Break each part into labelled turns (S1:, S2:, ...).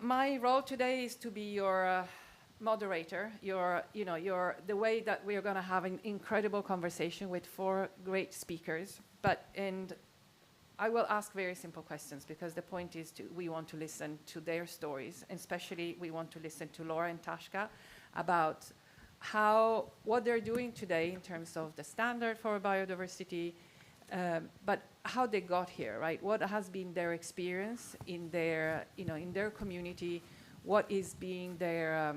S1: my role today is to be your moderator, the way that we are going to have an incredible conversation with 4 great speakers. And I will ask very simple questions because the point is we want to listen to their stories, and especially we want to listen to Laura and Tashka about what they're doing today in terms of the standard for biodiversity, but how they got here, right? What has been their experience in their community? What is being their,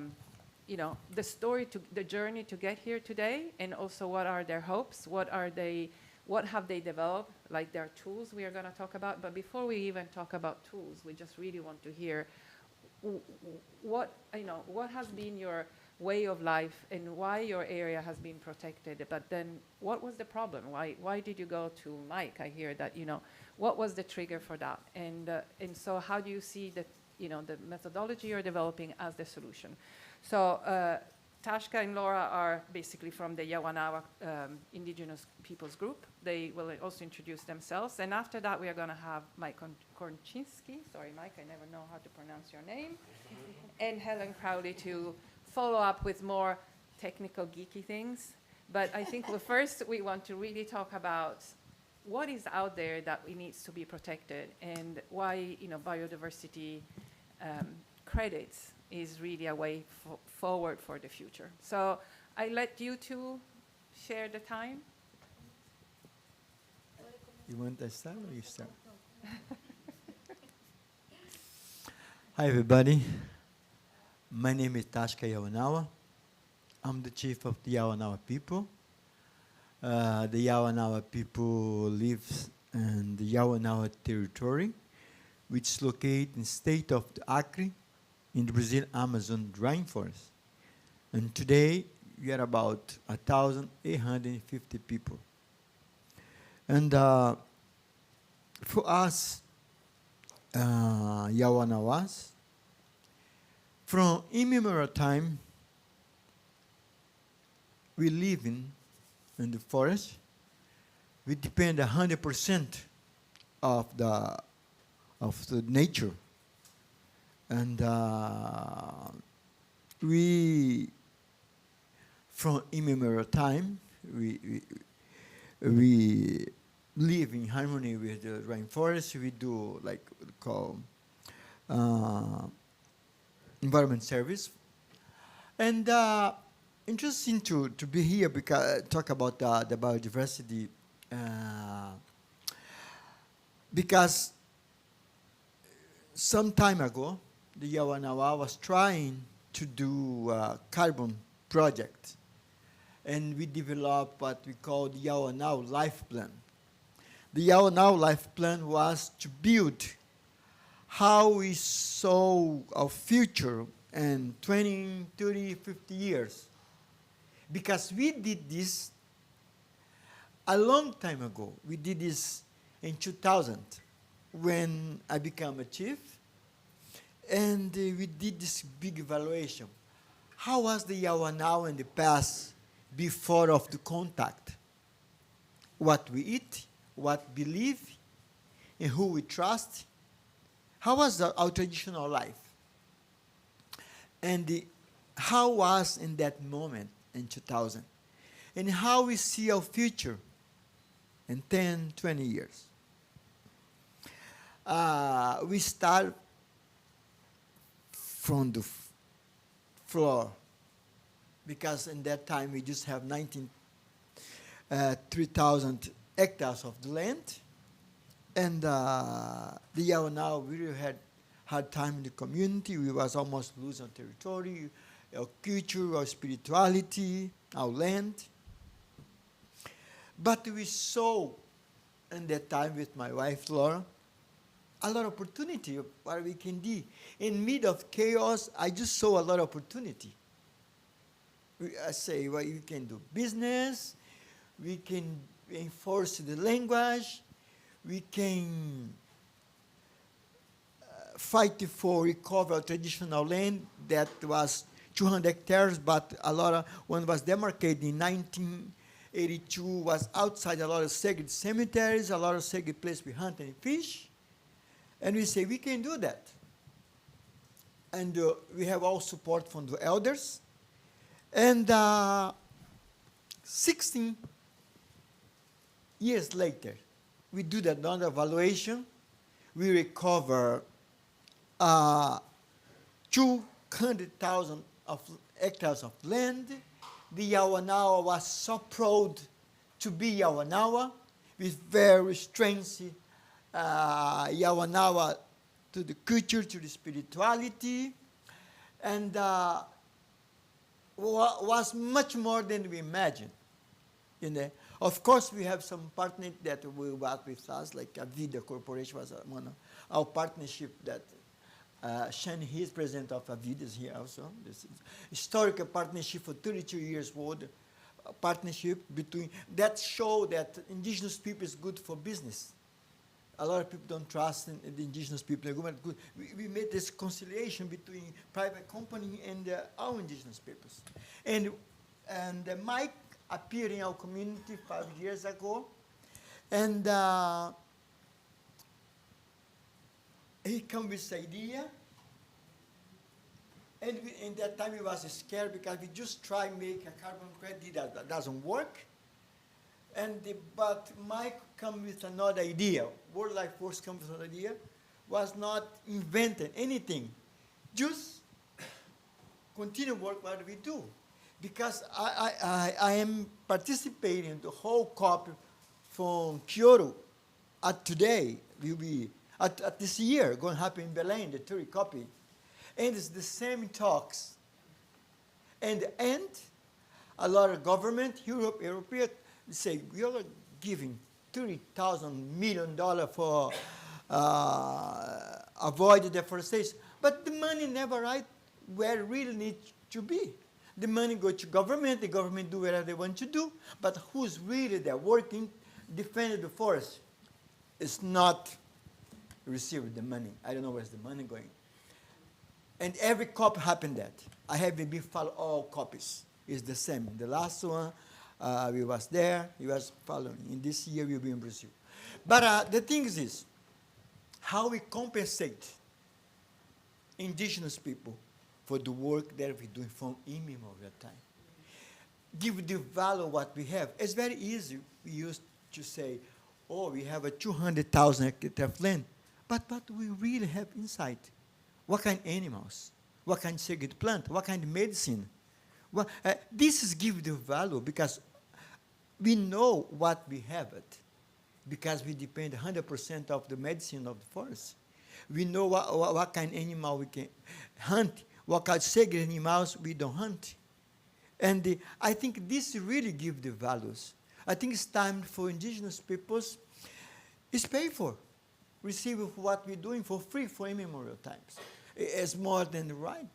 S1: the story the journey to get here today, and also what are their hopes? What have they developed? Like their tools we are going to talk about. But before we even talk about tools, we just really want to hear what has been your way of life and why your area has been protected. But then what was the problem? Why did you go to Mike? I hear that, what was the trigger for that? And so how do you see the methodology you're developing as the solution? So Tashka and Laura are basically from the Yawanawá Indigenous Peoples Group. They will also introduce themselves. And after that, we are going to have Mike Korchinsky. Sorry, Mike, I never know how to pronounce your name. And Helen Crowley to follow up with more technical, geeky things. But I think first we want to really talk about what is out there that needs to be protected and why biodiversity credits is really a way forward for the future. So I let you two share the time.
S2: You want to start or you start? Hi, everybody. My name is Tashka Yawanawá. I'm the chief of the Yawanawá people. The Yawanawá people live in the Yawanawá territory, which is located in the state of the Acre, in the Brazil Amazon rainforest. And today, we are about 1,850 people. And for us, Yawanawás, from immemorial time, we live in the forest. We depend 100% of the nature. And we, from immemorial time, we live in harmony with the rainforest. We do like what we call environment service. And interesting to be here because talk about the biodiversity because some time ago, the Yawanawá was trying to do a carbon project. And we developed what we call the Yawanawá Life Plan. The Yawanawá Life Plan was to build how we saw our future in 20, 30, 50 years. Because we did this a long time ago. We did this in 2000 when I became a chief. And we did this big evaluation. How was the Yawanawá in the past before of the contact? What we eat, what we believe, and who we trust. How was our traditional life? And how was in that moment in 2000? And how we see our future in 10, 20 years. We start from the floor, because in that time we just have 3,000 hectares of the land, and the Yawanawá really had hard time in the community. We was almost losing territory, our culture, our spirituality, our land. But we saw in that time with my wife Laura a lot of opportunity of what we can do. In mid of chaos, I just saw a lot of opportunity. I say, well, you can do business, we can enforce the language, we can fight for recover traditional land that was 200 hectares, but one was demarcated in 1982, was outside a lot of sacred cemeteries, a lot of sacred places we hunt and fish. And we say, we can do that. and we have all support from the elders. And 16 years later, we do that another evaluation. We recover 200,000 hectares of land. The Yawanawá was so proud to be Yawanawá, with very strange Yawanawá to the culture, to the spirituality, and was much more than we imagined. You know, of course, we have some partners that will work with us, like Avida Corporation was one of our partnership that Shen, he is president of Avida, is here also. This is historical partnership for 32 years old, partnership between, that show that indigenous people is good for business. A lot of people don't trust in the indigenous people. We made this conciliation between private company and our indigenous peoples. And Mike appeared in our community 5 years ago, and he came with this idea. And in that time, he was scared because we just try make a carbon credit that doesn't work. But Mike come with another idea. World Life Force comes with another idea. Was not invented anything. Just continue work what we do. Because I am participating in the whole COP from Kyoto today. Will be at this year, going to happen in Belém, the 30 copy. And it's the same talks. And a lot of government, European, say, we are giving $30,000 million for avoid deforestation. But the money never right where it really needs to be. The money go to government, the government do whatever they want to do, but who's really there working, defending the forest is not receiving the money. I don't know where's the money going. And every COP happened that. I have been follow all copies. It's the same. The last one, we was there, he was following. In this year, we'll be in Brazil. But the thing is this, how we compensate indigenous people for the work that we're doing from immemorial time. Give the value of what we have. It's very easy. We used to say, oh, we have a 200,000 hectares of land. But what we really have inside? What kind of animals? What kind of sacred plant? What kind of medicine? Well, this is give the value because we know what we have it. Because we depend 100% of the medicine of the forest. We know what kind of animal we can hunt, what kind of sacred animals we don't hunt. And I think this really gives the values. I think it's time for indigenous peoples, it's paid for. Receive what we're doing for free for immemorial times. It's more than right.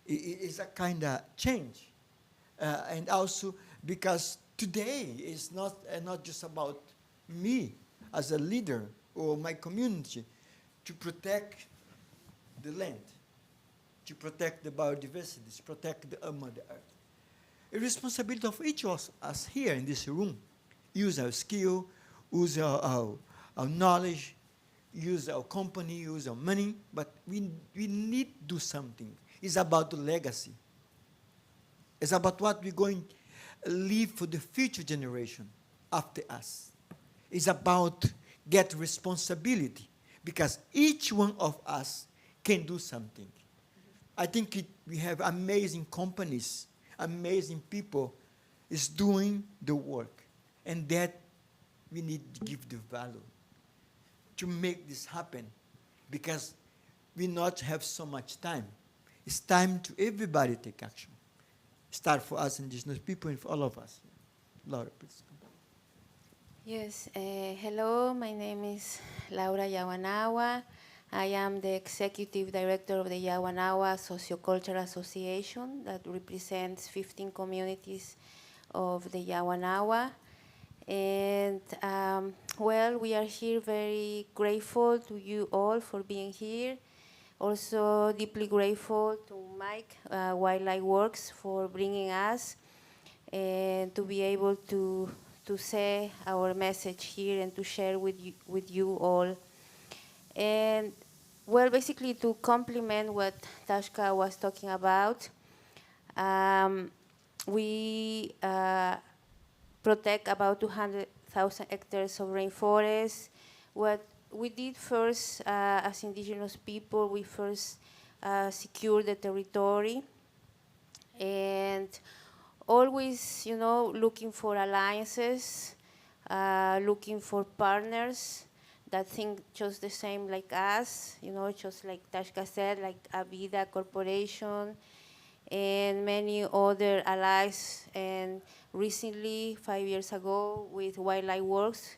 S2: It's a kind of change. And also because today is not just about me as a leader or my community to protect the land, to protect the biodiversity, to protect the Mother Earth. A responsibility of each of us here in this room. Use our skill, use our knowledge, use our company, use our money, but we need to do something. It's about the legacy. It's about what we're going to leave for the future generation after us. It's about get responsibility because each one of us can do something. I think we have amazing companies, amazing people is doing the work, and that we need to give the value to make this happen because we not have so much time. It's time to everybody take action. Start for us indigenous people and for all of us. Laura, please.
S3: Yes, hello, my name is Laura Yawanawá. I am the executive director of the Yawanawá Sociocultural Association that represents 15 communities of the Yawanawá. And well, we are here very grateful to you all for being here. Also deeply grateful to Mike, Wildlife Works, for bringing us and to be able to say our message here and to share with you all. And well, basically to complement what Tashka was talking about, we protect about 200,000 hectares of rainforest. What we did first as indigenous people, we first secured the territory, and always, looking for alliances, looking for partners that think just the same like us, just like Tashka said, like Avida Corporation and many other allies. And recently, 5 years ago, with Wildlife Works,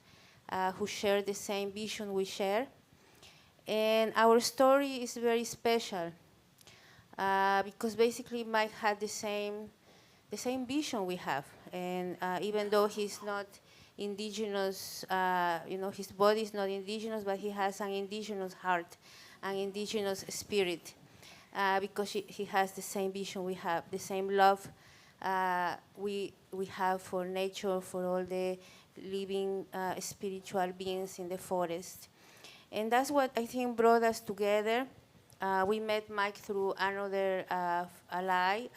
S3: who share the same vision we share. And our story is very special because basically Mike had the same vision we have. And even though he's not indigenous, his body is not indigenous, but he has an indigenous heart, an indigenous spirit, because he has the same vision we have, the same love we have for nature, for all the living spiritual beings in the forest. And that's what I think brought us together. We met Mike through another ally,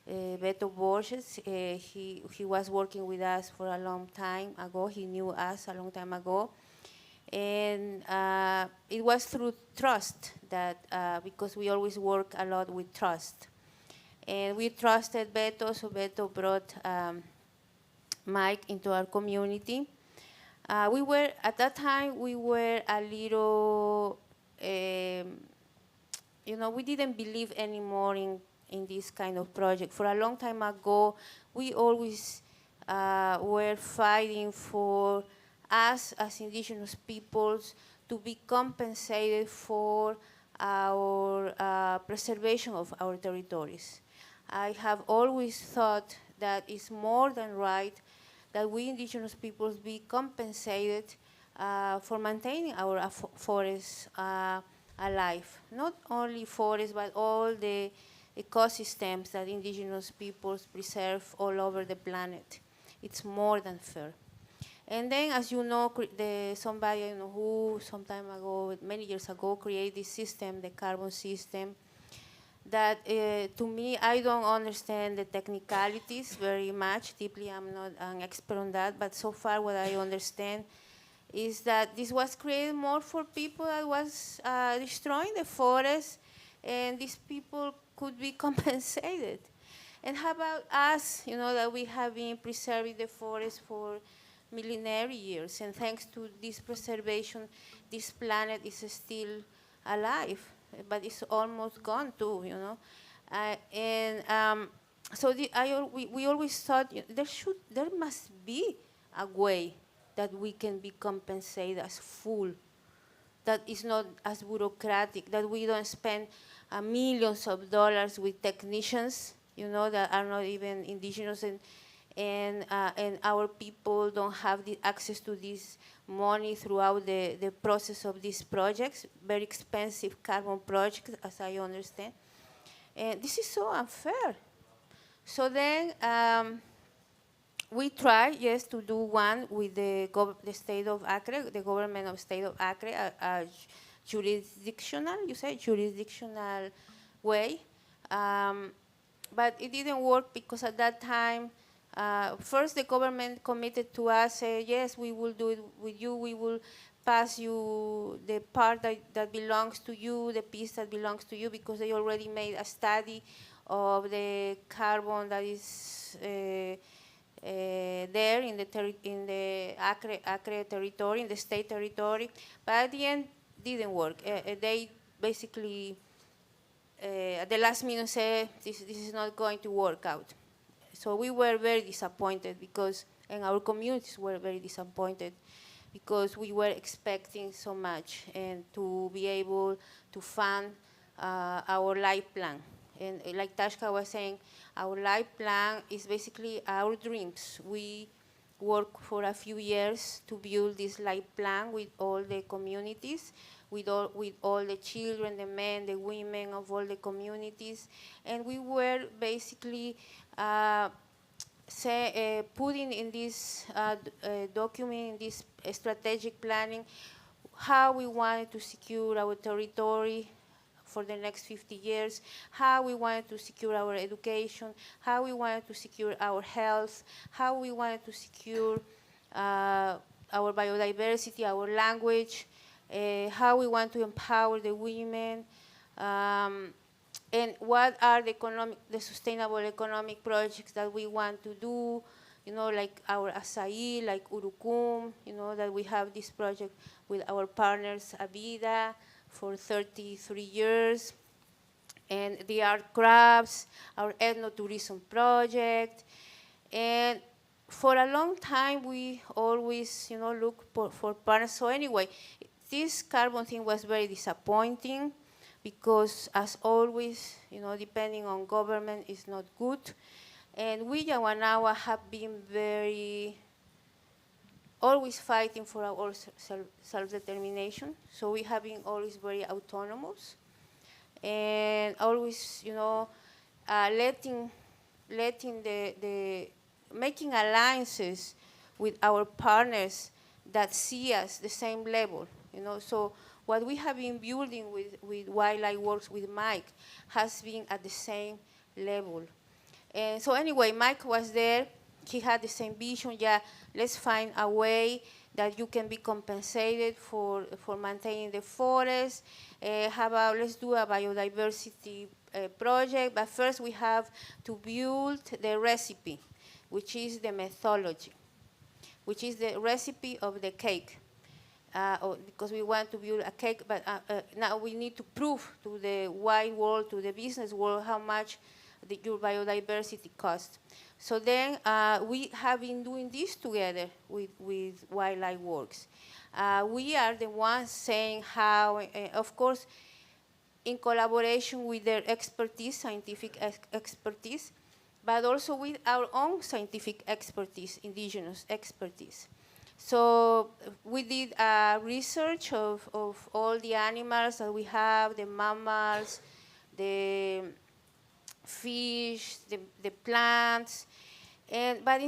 S3: Beto Borges. He was working with us for a long time ago. He knew us a long time ago. And it was through trust that, because we always work a lot with trust. And we trusted Beto, so Beto brought Mike into our community. We were, at that time, we were a little, we didn't believe anymore in this kind of project. For a long time ago, we always were fighting for us as indigenous peoples to be compensated for our preservation of our territories. I have always thought that it's more than right that we indigenous peoples be compensated for maintaining our forests alive. Not only forests, but all the ecosystems that indigenous peoples preserve all over the planet. It's more than fair. And then, as you know, somebody who some time ago, many years ago, created this system, the carbon system, that to me, I don't understand the technicalities very much deeply. I'm not an expert on that, but so far what I understand is that this was created more for people that was destroying the forest, and these people could be compensated. And how about us, that we have been preserving the forest for millenary years, and thanks to this preservation, this planet is still alive, but it's almost gone too, So we always thought there must be a way that we can be compensated as full, that is not as bureaucratic, that we don't spend millions of dollars with technicians, that are not even indigenous, and our people don't have the access to this money throughout the process of these projects, very expensive carbon projects, as I understand. And this is so unfair. So then we try, yes, to do one with the state of Acre, the government of state of Acre, a jurisdictional, jurisdictional way. But it didn't work because at that time, first the government committed to us, say, yes, we will do it with you, we will pass you the part that belongs to you, the piece that belongs to you, because they already made a study of the carbon that is there in the Acre territory, in the state territory. But at the end, didn't work. They basically, at the last minute, said this is not going to work out. So we were very disappointed and our communities were very disappointed because we were expecting so much and to be able to fund our life plan. And like Tashka was saying, our life plan is basically our dreams. We worked for a few years to build this life plan with all the communities, with all the children, the men, the women of all the communities. And we were basically putting in this document, in this strategic planning, how we wanted to secure our territory for the next 50 years, how we wanted to secure our education, how we wanted to secure our health, how we wanted to secure our biodiversity, our language, how we want to empower the women, and what are the sustainable economic projects that we want to do, like our acai, like Urucum, that we have this project with our partners, Avida, for 33 years, and the art crafts, our ethnotourism project, and for a long time we always, look for partners. So anyway, this carbon thing was very disappointing because, as always, depending on government is not good, and we Yawanawá have been always fighting for our self-determination. So we have been always very autonomous, and always, making alliances with our partners that see us the same level. So what we have been building with Wildlife Works with Mike has been at the same level. And so anyway, Mike was there. He had the same vision. Yeah, let's find a way that you can be compensated for maintaining the forest. Let's do a biodiversity project. But first we have to build the recipe, which is the methodology, which is the recipe of the cake. Because we want to build a cake, but now we need to prove to the wide world, to the business world, how much your biodiversity costs. So then we have been doing this together with Wildlife Works. We are the ones saying how, of course, in collaboration with their expertise, scientific expertise, but also with our own scientific expertise, indigenous expertise. So we did research of all the animals that we have, the mammals, the fish, the plants, but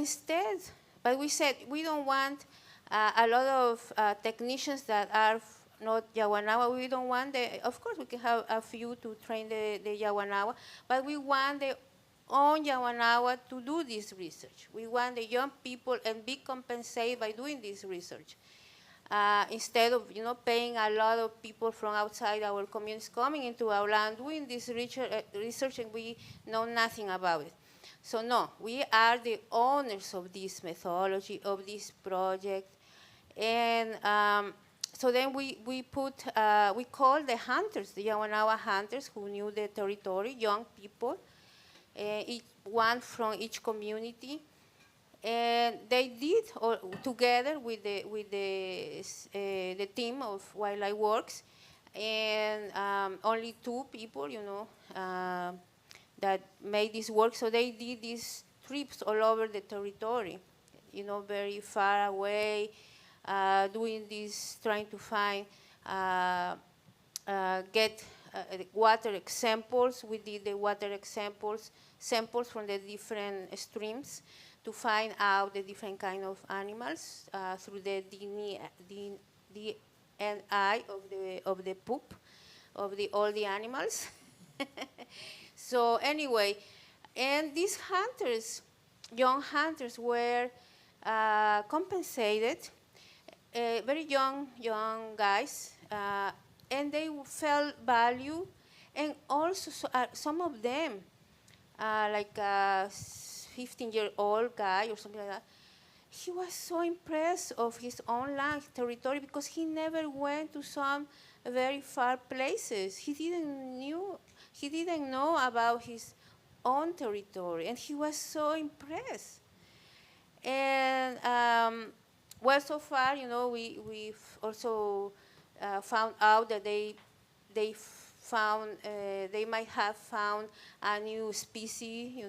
S3: we said we don't want a lot of technicians that are not Yawanawá. We don't want of course we can have a few to train the Yawanawá, but we want the own Yawanawá to do this research. We want the young people and be compensated by doing this research. Instead of paying a lot of people from outside our communities coming into our land doing this research and we know nothing about it. So no, we are the owners of this methodology, of this project, and so then we called the hunters, the Yawanawá hunters who knew the territory, young people, one from each community. And they did, together with the team of Wildlife Works, and only 2 people, that made this work. So they did these trips all over the territory, very far away, doing this, trying to find, get water examples. We did the water samples from the different streams, to find out the different kind of animals through the DNA of the poop of all the animals. So anyway, and these hunters, young hunters, were compensated, very young guys, and they felt value, and also some of them, like 15-year-old guy or something like that, he was so impressed of his own land, territory, because he never went to some very far places. He didn't know about his own territory, and he was so impressed. And well, so far, we've also found out that they might have found a new species,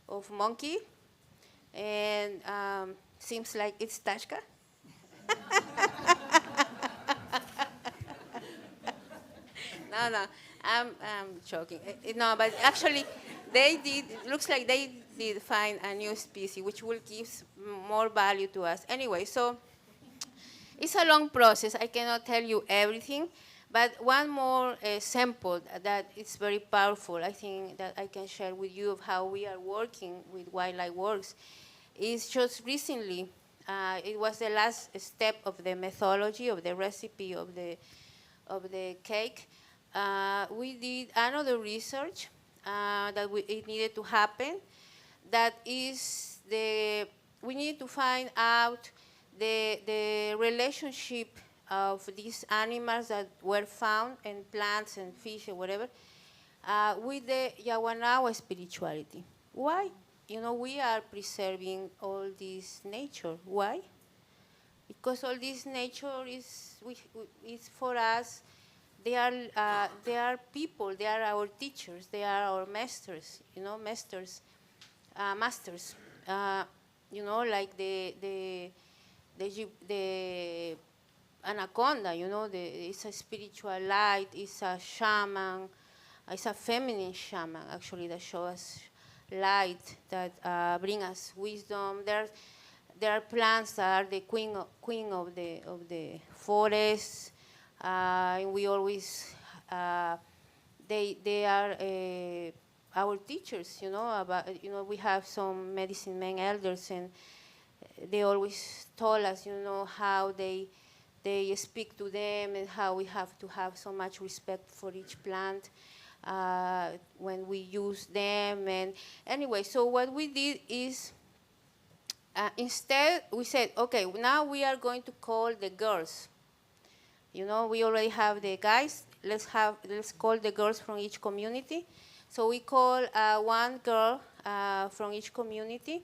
S3: of monkey, and seems like it's Tashka. No, I'm joking. No, but actually, it looks like they did find a new species, which will give more value to us. Anyway, so It's a long process. I cannot tell you everything, but one more sample that is very powerful, I think, that I can share with you of how we are working with Wildlife Works is just recently. It was the last step of the methodology of the recipe of the cake. We did another research that it needed to happen. That is we need to find out the relationship of these animals that were found, and plants and fish or whatever, with the Yawanawá spirituality. Why? You know, we are preserving all this nature. Why? Because all this nature is for us. They are people. They are our teachers. They are our masters. You know, masters. You know, like the anaconda. You know, it's a spiritual light. It's a shaman. It's a feminine shaman, actually, that shows us light, that bring us wisdom. There are plants that are the queen of the forest. And we always they are our teachers. You know, we have some medicine men elders, and they always told us, how they speak to them, and how we have to have so much respect for each plant when we use them. And anyway, so what we did is instead we said, okay, now we are going to call the girls. You know, we already have the guys. Let's call the girls from each community. So we call one girl from each community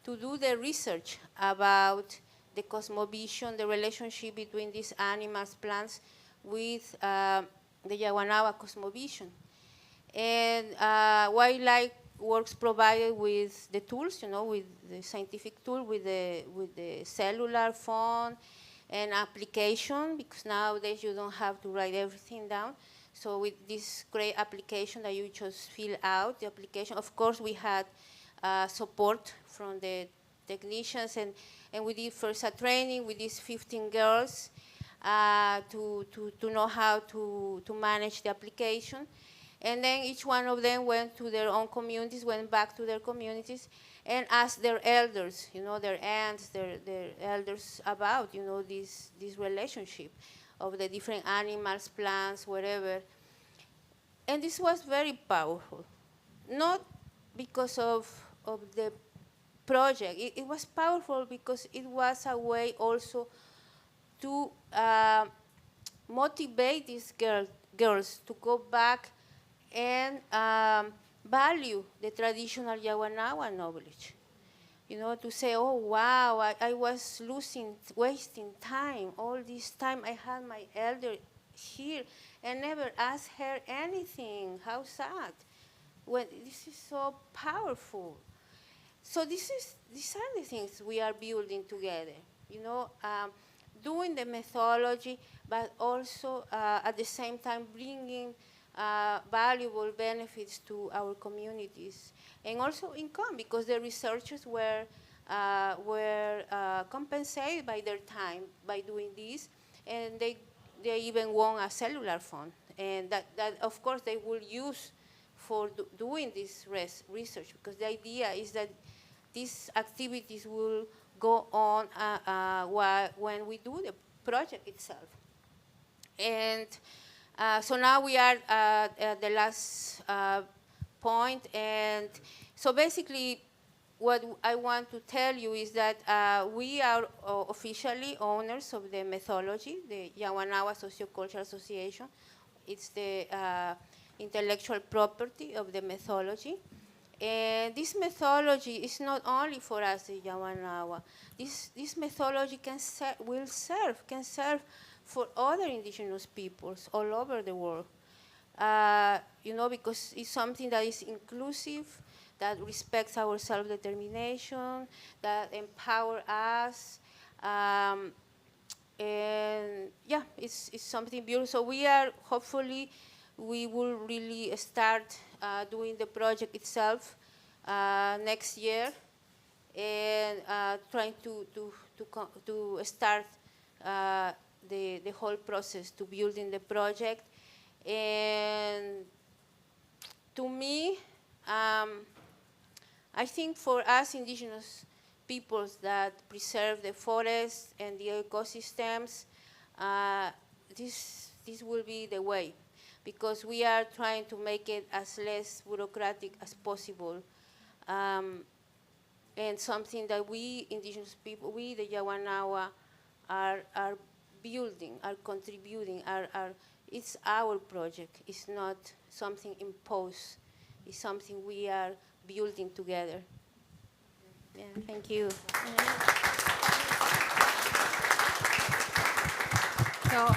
S3: to do the research about the cosmovision, the relationship between these animals, plants, with the Yawanawá cosmovision. And Wildlife Works provided with the tools, with the scientific tool, with the cellular phone, and application, because nowadays you don't have to write everything down. So with this great application that you just fill out the application, of course we had support from the technicians, and we did first a training with these 15 girls to know how to manage the application. And then each one of them went to their own communities, went back to their communities, and asked their elders, their aunts, their elders about, this relationship of the different animals, plants, whatever. And this was very powerful, not because of the project. It was powerful because it was a way also to motivate these girls to go back and value the traditional Yawanawá knowledge. To say, oh, wow, I was wasting time. All this time I had my elder here and never asked her anything. How sad. This is so powerful. So these are the things we are building together, doing the methodology, but also at the same time bringing valuable benefits to our communities, and also income, because the researchers were compensated by their time by doing this, and they even won a cellular phone, and that of course they will use for doing this research, because the idea is that these activities will go on when we do the project itself. And so now we are at the last point, and so basically what I want to tell you is that we are officially owners of the methodology, the Yawanawá Sociocultural Association. It's the intellectual property of the methodology. And this methodology is not only for us, the Yawanawá. This methodology can serve for other indigenous peoples all over the world, because it's something that is inclusive, that respects our self-determination, that empower us, and yeah, it's something beautiful. So hopefully, we will really start doing the project itself next year, and trying to start the whole process to building the project. And to me, I think for us indigenous peoples that preserve the forests and the ecosystems, this will be the way, because we are trying to make it as less bureaucratic as possible. And something that we indigenous people, we the Yawanawá, are building, are contributing, it's our project. It's not something imposed. It's something we are building together. Yeah, thank you.
S1: So,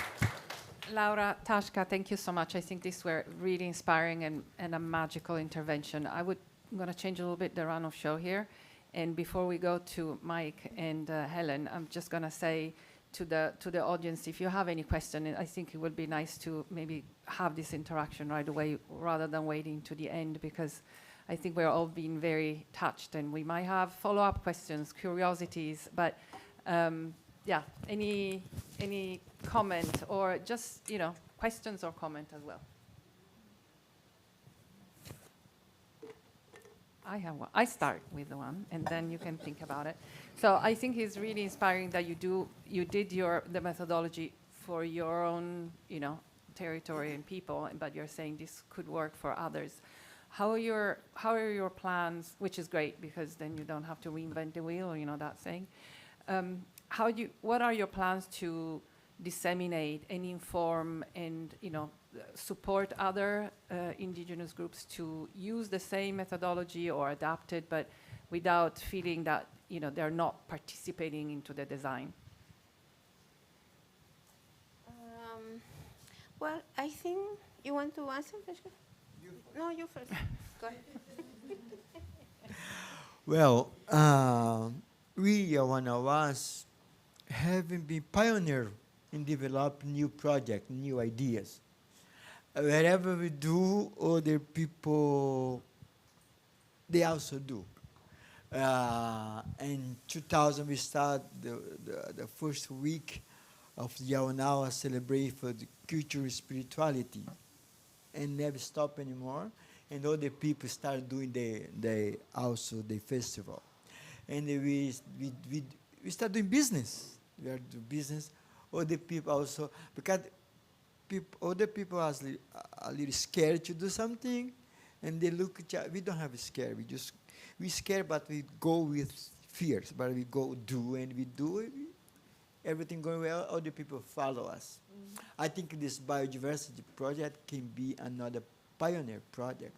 S1: Laura, Tashka, thank you so much. I think these were really inspiring and a magical intervention. I'm going to change a little bit the run of show here. And before we go to Mike and Helen, I'm just going to say to the audience, if you have any question, I think it would be nice to maybe have this interaction right away rather than waiting to the end, because I think we're all being very touched and we might have follow-up questions, curiosities, but yeah, any comment or just, questions or comment as well? I have one. I start with the one, and then you can think about it. So I think it's really inspiring that you did the methodology for your own, territory and people, but you're saying this could work for others. How are your plans? Which is great, because then you don't have to reinvent the wheel, that saying. What are your plans to disseminate and inform and support other indigenous groups to use the same methodology or adapt it, but without feeling that they're not participating into the design?
S3: Well, I think you want to answer, Tashka? No, you first. Go ahead.
S2: Well, we Yawanawás having been pioneer in developing new projects, new ideas. Wherever we do, other people, they also do. In 2000, we started the first week of the Yawanawá celebration for the culture and spirituality, and never stop anymore. And all the people started doing the festival, and we start doing business. We are doing business. Other people also, because other people are a little scared to do something, and they look at you. We don't have a scare. We scared, but we go with fears. But we go do, and we do it. Everything going well. Other people follow us. Mm-hmm. I think this biodiversity project can be another pioneer project.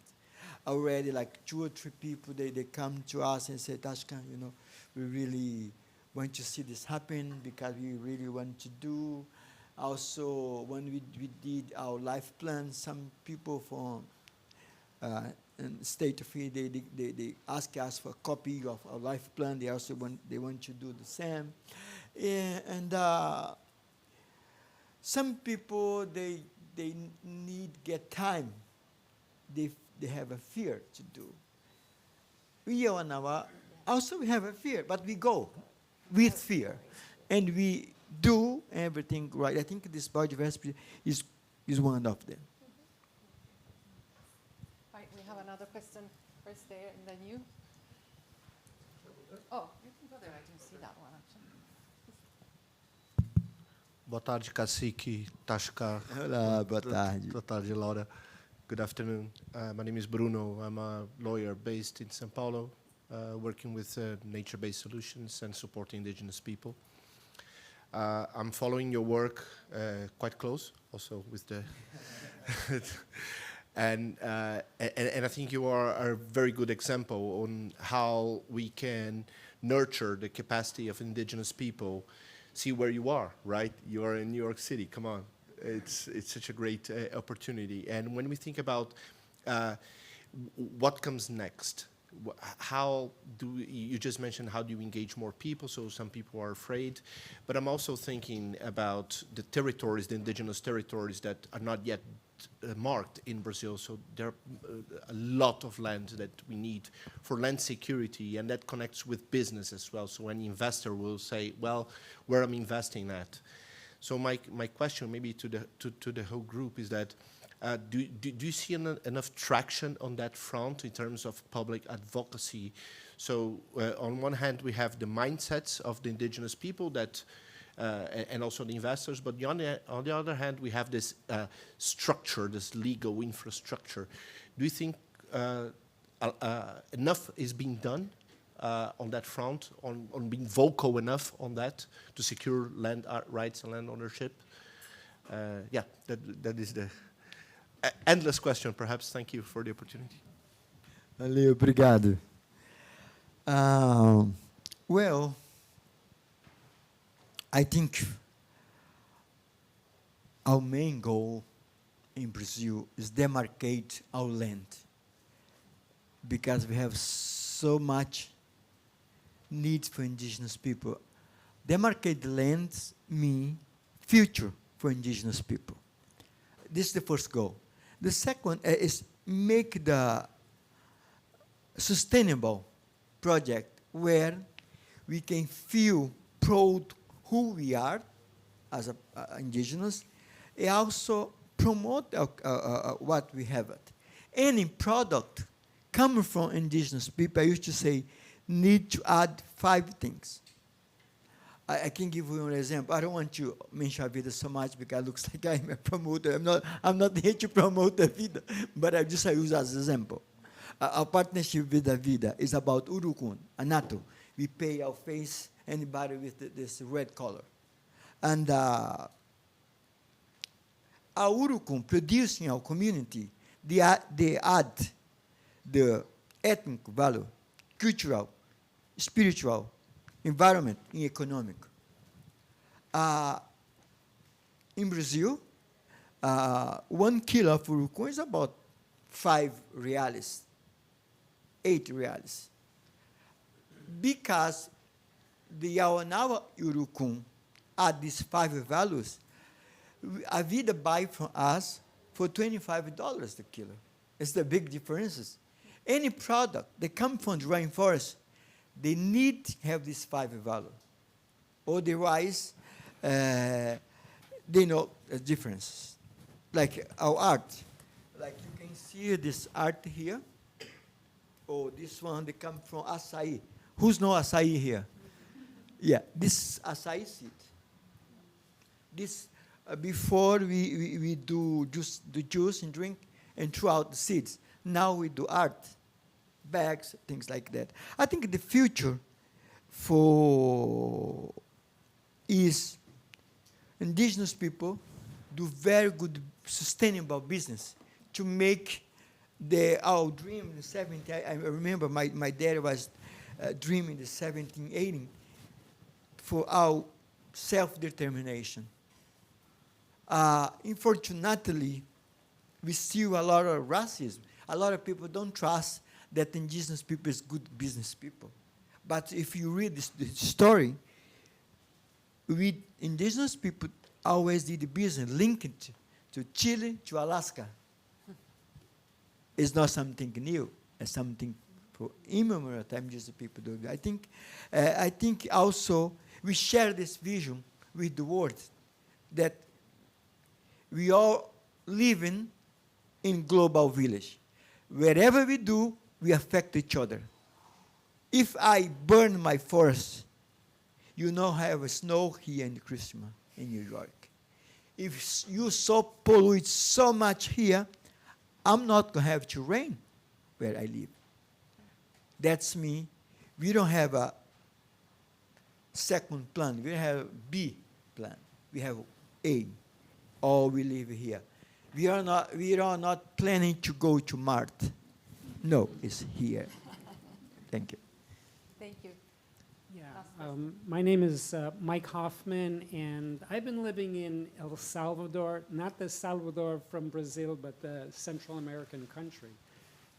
S2: Already, like 2 or 3 people, they come to us and say, Tashka, we really want to see this happen because we really want to do. Also, when we did our life plan, some people from in the state of it, they ask us for a copy of our life plan. They also want to do the same. And some people, they get time. They have a fear to do. We Yawanawá also have a fear, but we go with fear, and we do everything right. I think this biodiversity is one of them.
S1: Right, we have another question first there, and then you. Oh, you can go there. I can see that one actually.
S4: Boa tarde, Cacique, Tashka.
S2: Olá, boa tarde.
S4: Boa tarde, Laura. Good afternoon. My name is Bruno. I'm a lawyer based in São Paulo, working with nature-based solutions and supporting indigenous people. I'm following your work quite close, also with the... and I think you are a very good example on how we can nurture the capacity of indigenous people. See where you are, right? You are in New York City, come on. It's such a great opportunity. And when we think about what comes next, how do you just mentioned how do you engage more people? So some people are afraid, but I'm also thinking about the territories, the indigenous territories that are not yet marked in Brazil, so there are a lot of land that we need for land security, and that connects with business as well. So any investor will say, well, where I'm investing at. So my question maybe to the whole group is that, do you see enough traction on that front in terms of public advocacy? So on one hand, we have the mindsets of the indigenous people that, and also the investors, but on the other hand, we have this structure, this legal infrastructure. Do you think enough is being done on that front, on being vocal enough on that to secure land rights and land ownership? Yeah, that is the endless question, perhaps. Thank you for the opportunity.
S2: Valeu, obrigado. Well, I think our main goal in Brazil is demarcate our land, because we have so much need for indigenous people. Demarcate the lands mean future for indigenous people. This is the first goal. The second is make the sustainable project where we can feel proud who we are as indigenous, and also promote what we have. Any product coming from indigenous people, I used to say, need to add 5 things. I can give you an example. I don't want to mention Vida so much because it looks like I'm a promoter. I'm not here to promote the Vida, but I just use as an example. Our partnership with the Vida is about urucum, anato. We pay our face anybody with this red color. And our urucum produced in our community, they add the ethnic value, cultural, spiritual, environment, and economic. In Brazil, 1 kilo of urucum is about 5 reais, 8 reais. Because the Yawanawá urucum add these 5 values, a Vida buy from us for $25 a kilo. It's the big differences. Any product that comes from the rainforest, they need to have these 5 values. Otherwise, they know the difference. Like our art. Like you can see this art here. Or this one, they come from açaí. Who's know açaí here? Yeah, this açaí seed. This, before we do the juice and drink and throw out the seeds. Now we do art, bags, things like that. I think the future is indigenous people do very good sustainable business to make our dream in the 70s. I remember my dad was dreaming in the 1780 for our self-determination. Unfortunately, we see a lot of racism. A lot of people don't trust that indigenous people is good business people. But if you read the story, indigenous people always did the business linked to Chile, to Alaska. It's not something new. It's something for immemorial time indigenous people do. I think also we share this vision with the world that we all living in global village. Wherever we do, we affect each other. If I burn my forest, you know I have snow here in Christmas in New York. If you so pollute so much here, I'm not going to have to rain where I live. That's me. We don't have a second plan. We have B plan. We have A. All we live here. We are not planning to go to Mars. No, it's here. Thank you.
S1: Thank you.
S5: Yeah, my name is Mike Hoffman, and I've been living in El Salvador, not the Salvador from Brazil, but the Central American country.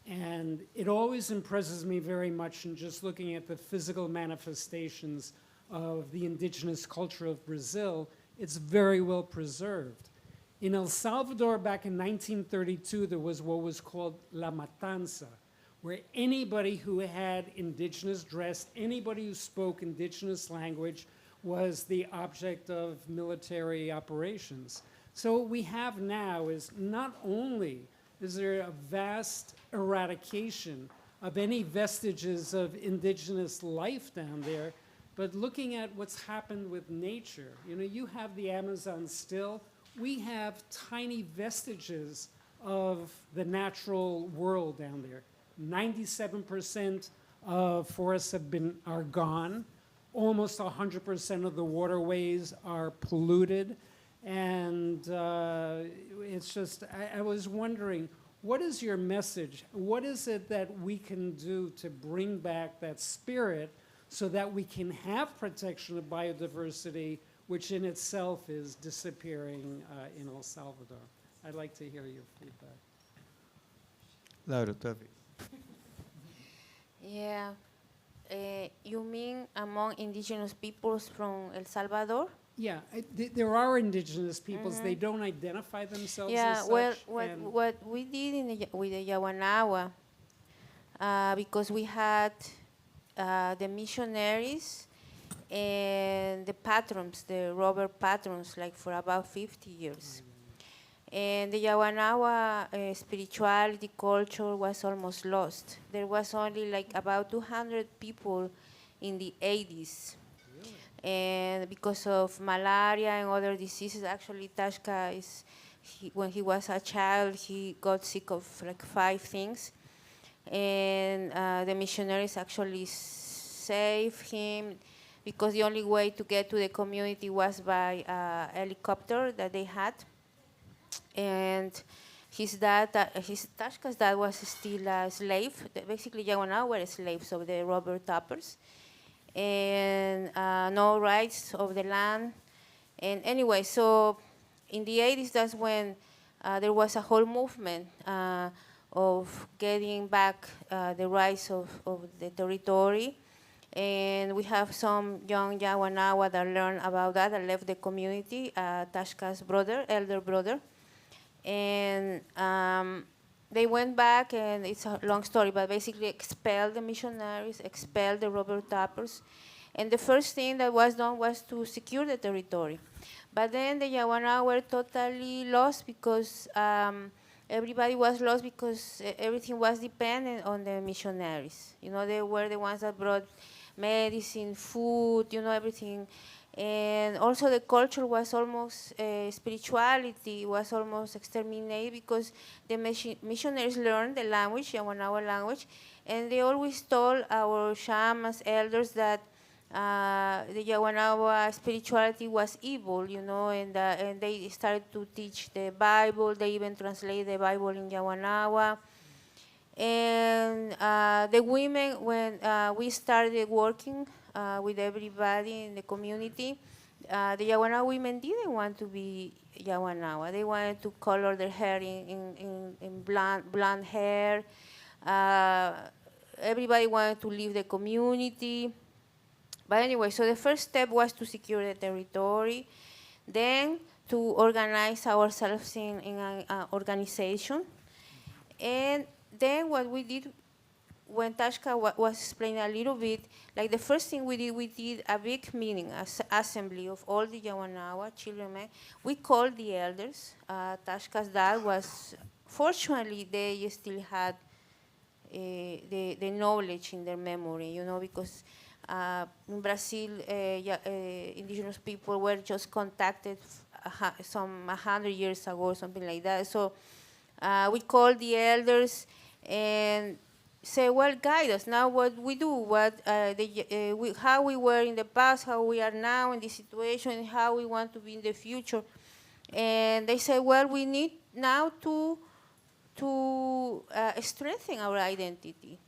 S5: And it always impresses me very much in just looking at the physical manifestations of the indigenous culture of Brazil. It's very well preserved. In El Salvador, back in 1932, there was what was called La Matanza, where anybody who had indigenous dress, anybody who spoke indigenous language was the object of military operations. So what we have now is not only is there a vast eradication of any vestiges of indigenous life down there, but looking at what's happened with nature. You know, you have the Amazon still. We have tiny vestiges of the natural world down there. 97% of forests are gone. Almost 100% of the waterways are polluted. And it's just, I was wondering, what is your message? What is it that we can do to bring back that spirit so that we can have protection of biodiversity, which in itself is disappearing in El Salvador? I'd like to hear your feedback.
S2: Laura, Tavi.
S3: Yeah. You mean among indigenous peoples from El Salvador?
S5: Yeah, there are indigenous peoples. They don't identify themselves as such.
S3: Well, what we did with the Yawanawá, because we had the missionaries and the patrons, the robber patrons, like for about 50 years. And the Yawanawá spirituality culture was almost lost. There was only like about 200 people in the 80s. And because of malaria and other diseases, actually Tashka when he was a child, he got sick of like 5 things. And the missionaries actually saved him because the only way to get to the community was by a helicopter that they had. And his Tashka's dad was still a slave. Basically, Yawanawá were slaves of the robber tappers. And no rights of the land. And anyway, so in the 80s, that's when there was a whole movement of getting back the rights of the territory. And we have some young Yawanawá that learned about that and left the community, Tashka's elder brother. And they went back, and it's a long story, but basically expelled the missionaries, expelled the robber tappers. And the first thing that was done was to secure the territory. But then the Yawanawá were totally lost because everybody was lost because everything was dependent on the missionaries. You know, they were the ones that brought medicine, food, you know, everything. And also the culture was almost, spirituality was almost exterminated because the missionaries learned the language, Yawanawá language, and they always told our shamans, elders, that the Yawanawá spirituality was evil, you know, and they started to teach the Bible. They even translated the Bible in Yawanawá. And the women, when we started working with everybody in the community, the Yawanawá women didn't want to be Yawanawá. They wanted to color their hair in blonde hair. Everybody wanted to leave the community. But anyway, so the first step was to secure the territory, then to organize ourselves in an organization. And then what we did, when Tashka was explaining a little bit, like the first thing we did a big meeting, assembly of all the Yawanawá children. We called the elders. Tashka's dad was, fortunately, they still had the knowledge in their memory, you know, because in Brazil, indigenous people were just contacted some 100 years ago or something like that. So we called the elders and say, well, guide us. Now what we do, how we were in the past, how we are now in this situation, and how we want to be in the future. And they say, well, we need now to strengthen our identity.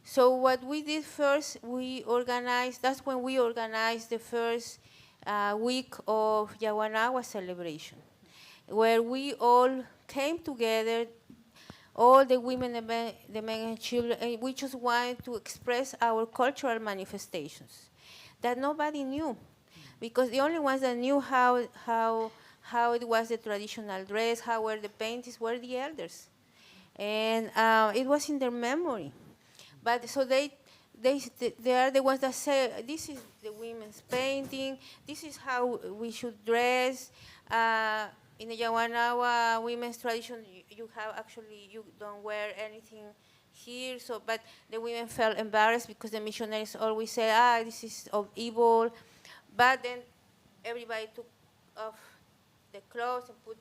S3: So what we did first, that's when we organized the first week of Yawanawá celebration, where we all came together, all the women, the men and children, and we just wanted to express our cultural manifestations that nobody knew, because the only ones that knew how how it was the traditional dress, how were the paintings, were the elders. And it was in their memory. But so they are the ones that say, this is the women's painting, this is how we should dress. In the Yawanawá women's tradition, you don't wear anything here. So, but the women felt embarrassed because the missionaries always say, this is of evil. But then everybody took off the clothes and put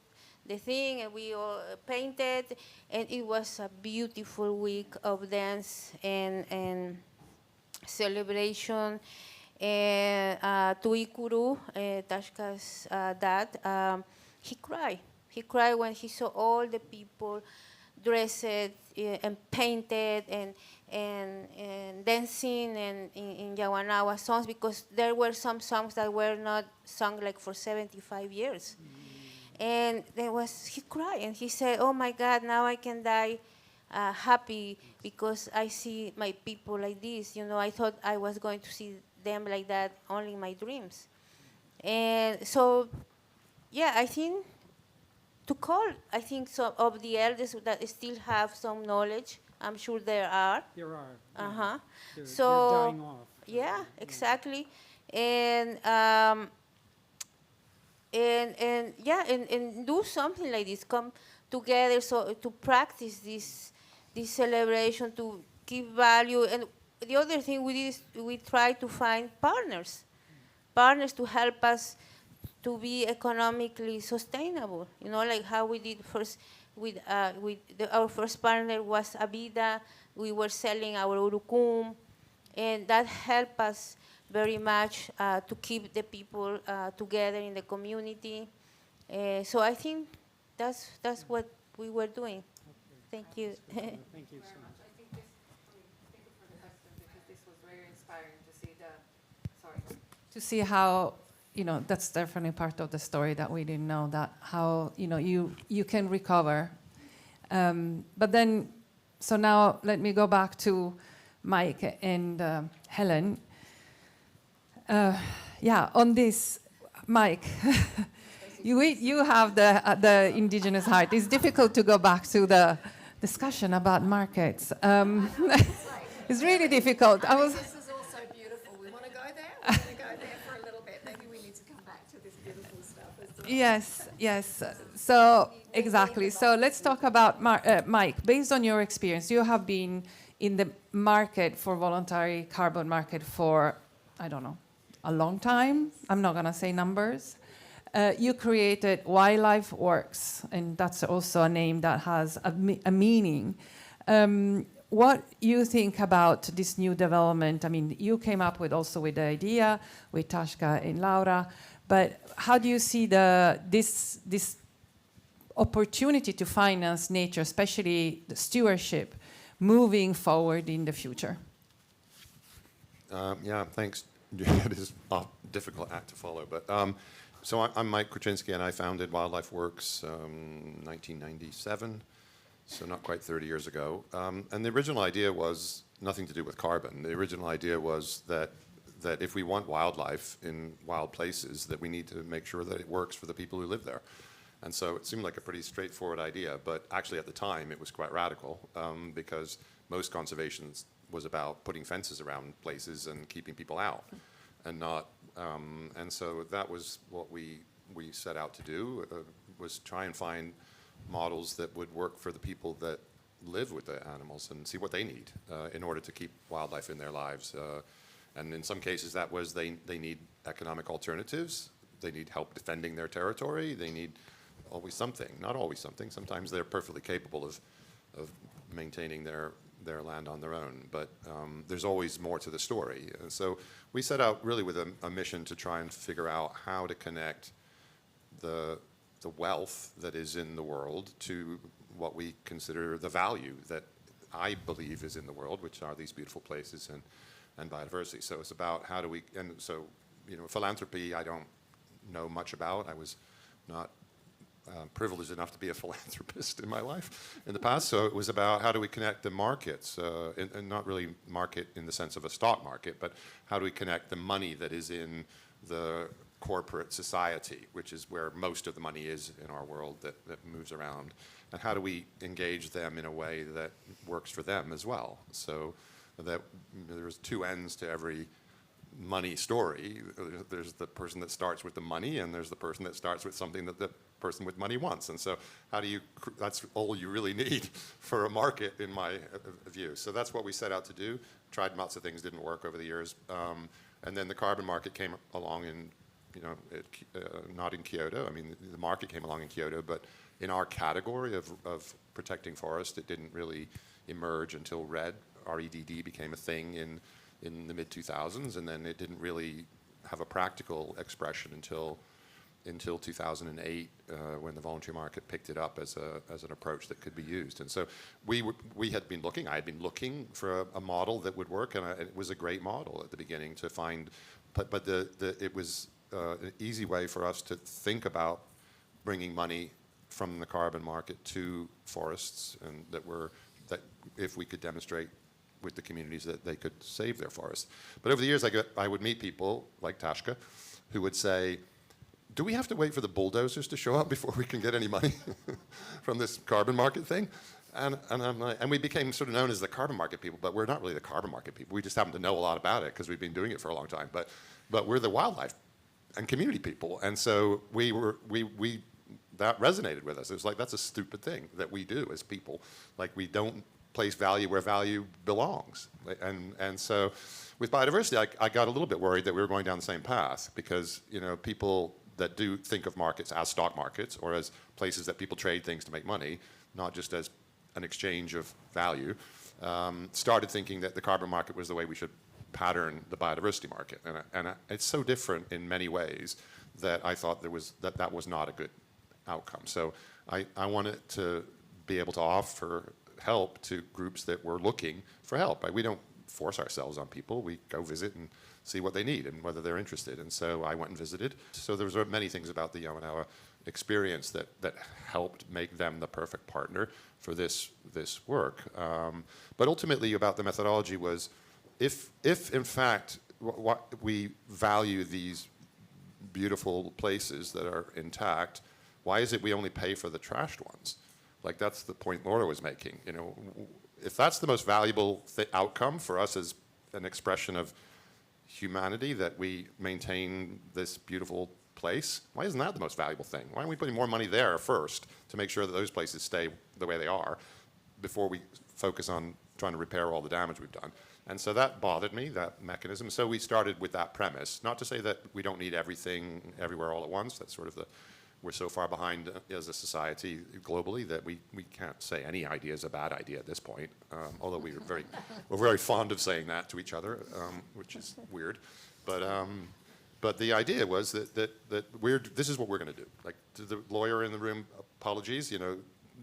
S3: the thing, and we all painted, and it was a beautiful week of dance and celebration. And Tuikuru, Tashka's dad, he cried. He cried when he saw all the people dressed and painted and dancing and in Yawanawá songs, because there were some songs that were not sung like for 75 years. And he cried, and he said, oh my God, now I can die happy because I see my people like this. I thought I was going to see them like that only in my dreams. And so, yeah, I think some of the elders that still have some knowledge. I'm sure there are.
S5: There are.
S3: Uh-huh.
S5: They're
S3: So,
S5: dying off.
S3: yeah, exactly. And do something like this. Come together to practice this celebration, to give value. And the other thing we did is we try to find partners to help us to be economically sustainable. Like how we did first with our first partner was Abida. We were selling our urucum, and that helped us very much to keep the people together in the community. So I think that's what we were doing. Thank you.
S5: Thank you so much.
S1: I think thank you for the question, because this was very inspiring to see how, that's definitely part of the story that we didn't know, that how, you can recover. But then, so now let me go back to Mike and Helen. On this, Mike, you have the indigenous heart. It's difficult to go back to the discussion about markets. It's really difficult.
S6: This is also beautiful. We want to go there. We want to go there for a little bit. Maybe we need to come back to this beautiful stuff as well.
S1: Yes. So exactly. So let's talk about Mike. Based on your experience, you have been in the market for voluntary carbon market for, I don't know, a long time. I'm not going to say numbers. You created Wildlife Works, and that's also a name that has a meaning. What you think about this new development? I mean, you came up with the idea with Tashka and Laura, but how do you see this opportunity to finance nature, especially the stewardship, moving forward in the future?
S7: Thanks. It is a difficult act to follow, but so I'm Mike Korchinsky, and I founded Wildlife Works 1997, so not quite 30 years ago. And the original idea was nothing to do with carbon. The original idea was that if we want wildlife in wild places, that we need to make sure that it works for the people who live there. And so it seemed like a pretty straightforward idea, but actually at the time it was quite radical, because most conservation was about putting fences around places and keeping people out, and not. And so that was what we set out to do, was try and find models that would work for the people that live with the animals and see what they need in order to keep wildlife in their lives. And in some cases that was they need economic alternatives, they need help defending their territory, they need always something, not always something. Sometimes they're perfectly capable of maintaining their land on their own, but there's always more to the story. And so we set out really with a mission to try and figure out how to connect the wealth that is in the world to what we consider the value that I believe is in the world, which are these beautiful places and biodiversity. So it's about how do we, and so, philanthropy I don't know much about. I was not privileged enough to be a philanthropist in my life in the past. So it was about how do we connect the markets, and not really market in the sense of a stock market, but how do we connect the money that is in the corporate society, which is where most of the money is in our world that moves around. And how do we engage them in a way that works for them as well? So that there's two ends to every money story. There's the person that starts with the money, and there's the person that starts with something that the person with money wants. And so how do you, that's all you really need for a market in my view. So that's what we set out to do. Tried lots of things, didn't work over the years. And then the carbon market came along in, not in Kyoto. I mean, the market came along in Kyoto, but in our category of protecting forest, it didn't really emerge until REDD became a thing in the mid-2000s, and then it didn't really have a practical expression until 2008, when the voluntary market picked it up as an approach that could be used. And so we had been looking, I had been looking for a model that would work, and it was a great model at the beginning to find, but it was an easy way for us to think about bringing money from the carbon market to forests, and that if we could demonstrate with the communities that they could save their forests. But over the years, I would meet people like Tashka who would say, do we have to wait for the bulldozers to show up before we can get any money from this carbon market thing? And I'm like, and we became sort of known as the carbon market people, but we're not really the carbon market people. We just happen to know a lot about it because we've been doing it for a long time. But we're the wildlife and community people. And so that resonated with us. It was like, that's a stupid thing that we do as people. Like, we don't place value where value belongs. And so with biodiversity, I got a little bit worried that we were going down the same path, because people that do think of markets as stock markets or as places that people trade things to make money, not just as an exchange of value, started thinking that the carbon market was the way we should pattern the biodiversity market. And it's so different in many ways that I thought that was not a good outcome. So I wanted to be able to offer help to groups that were looking for help. We don't force ourselves on people. We go visit and see what they need and whether they're interested. And so I went and visited. So there was many things about the Yawanawá experience that helped make them the perfect partner for this work. But ultimately, about the methodology was, if in fact what we value these beautiful places that are intact, why is it we only pay for the trashed ones? Like, that's the point Laura was making. If that's the most valuable outcome for us as an expression of humanity, that we maintain this beautiful place, why isn't that the most valuable thing? Why aren't we putting more money there first to make sure that those places stay the way they are before we focus on trying to repair all the damage we've done? And so that bothered me, that mechanism. So we started with that premise. Not to say that we don't need everything everywhere all at once. That's sort of we're so far behind as a society globally that we can't say any idea is a bad idea at this point. Although we're very fond of saying that to each other, which is weird. But the idea was that this is what we're going to do. Like, to the lawyer in the room, apologies.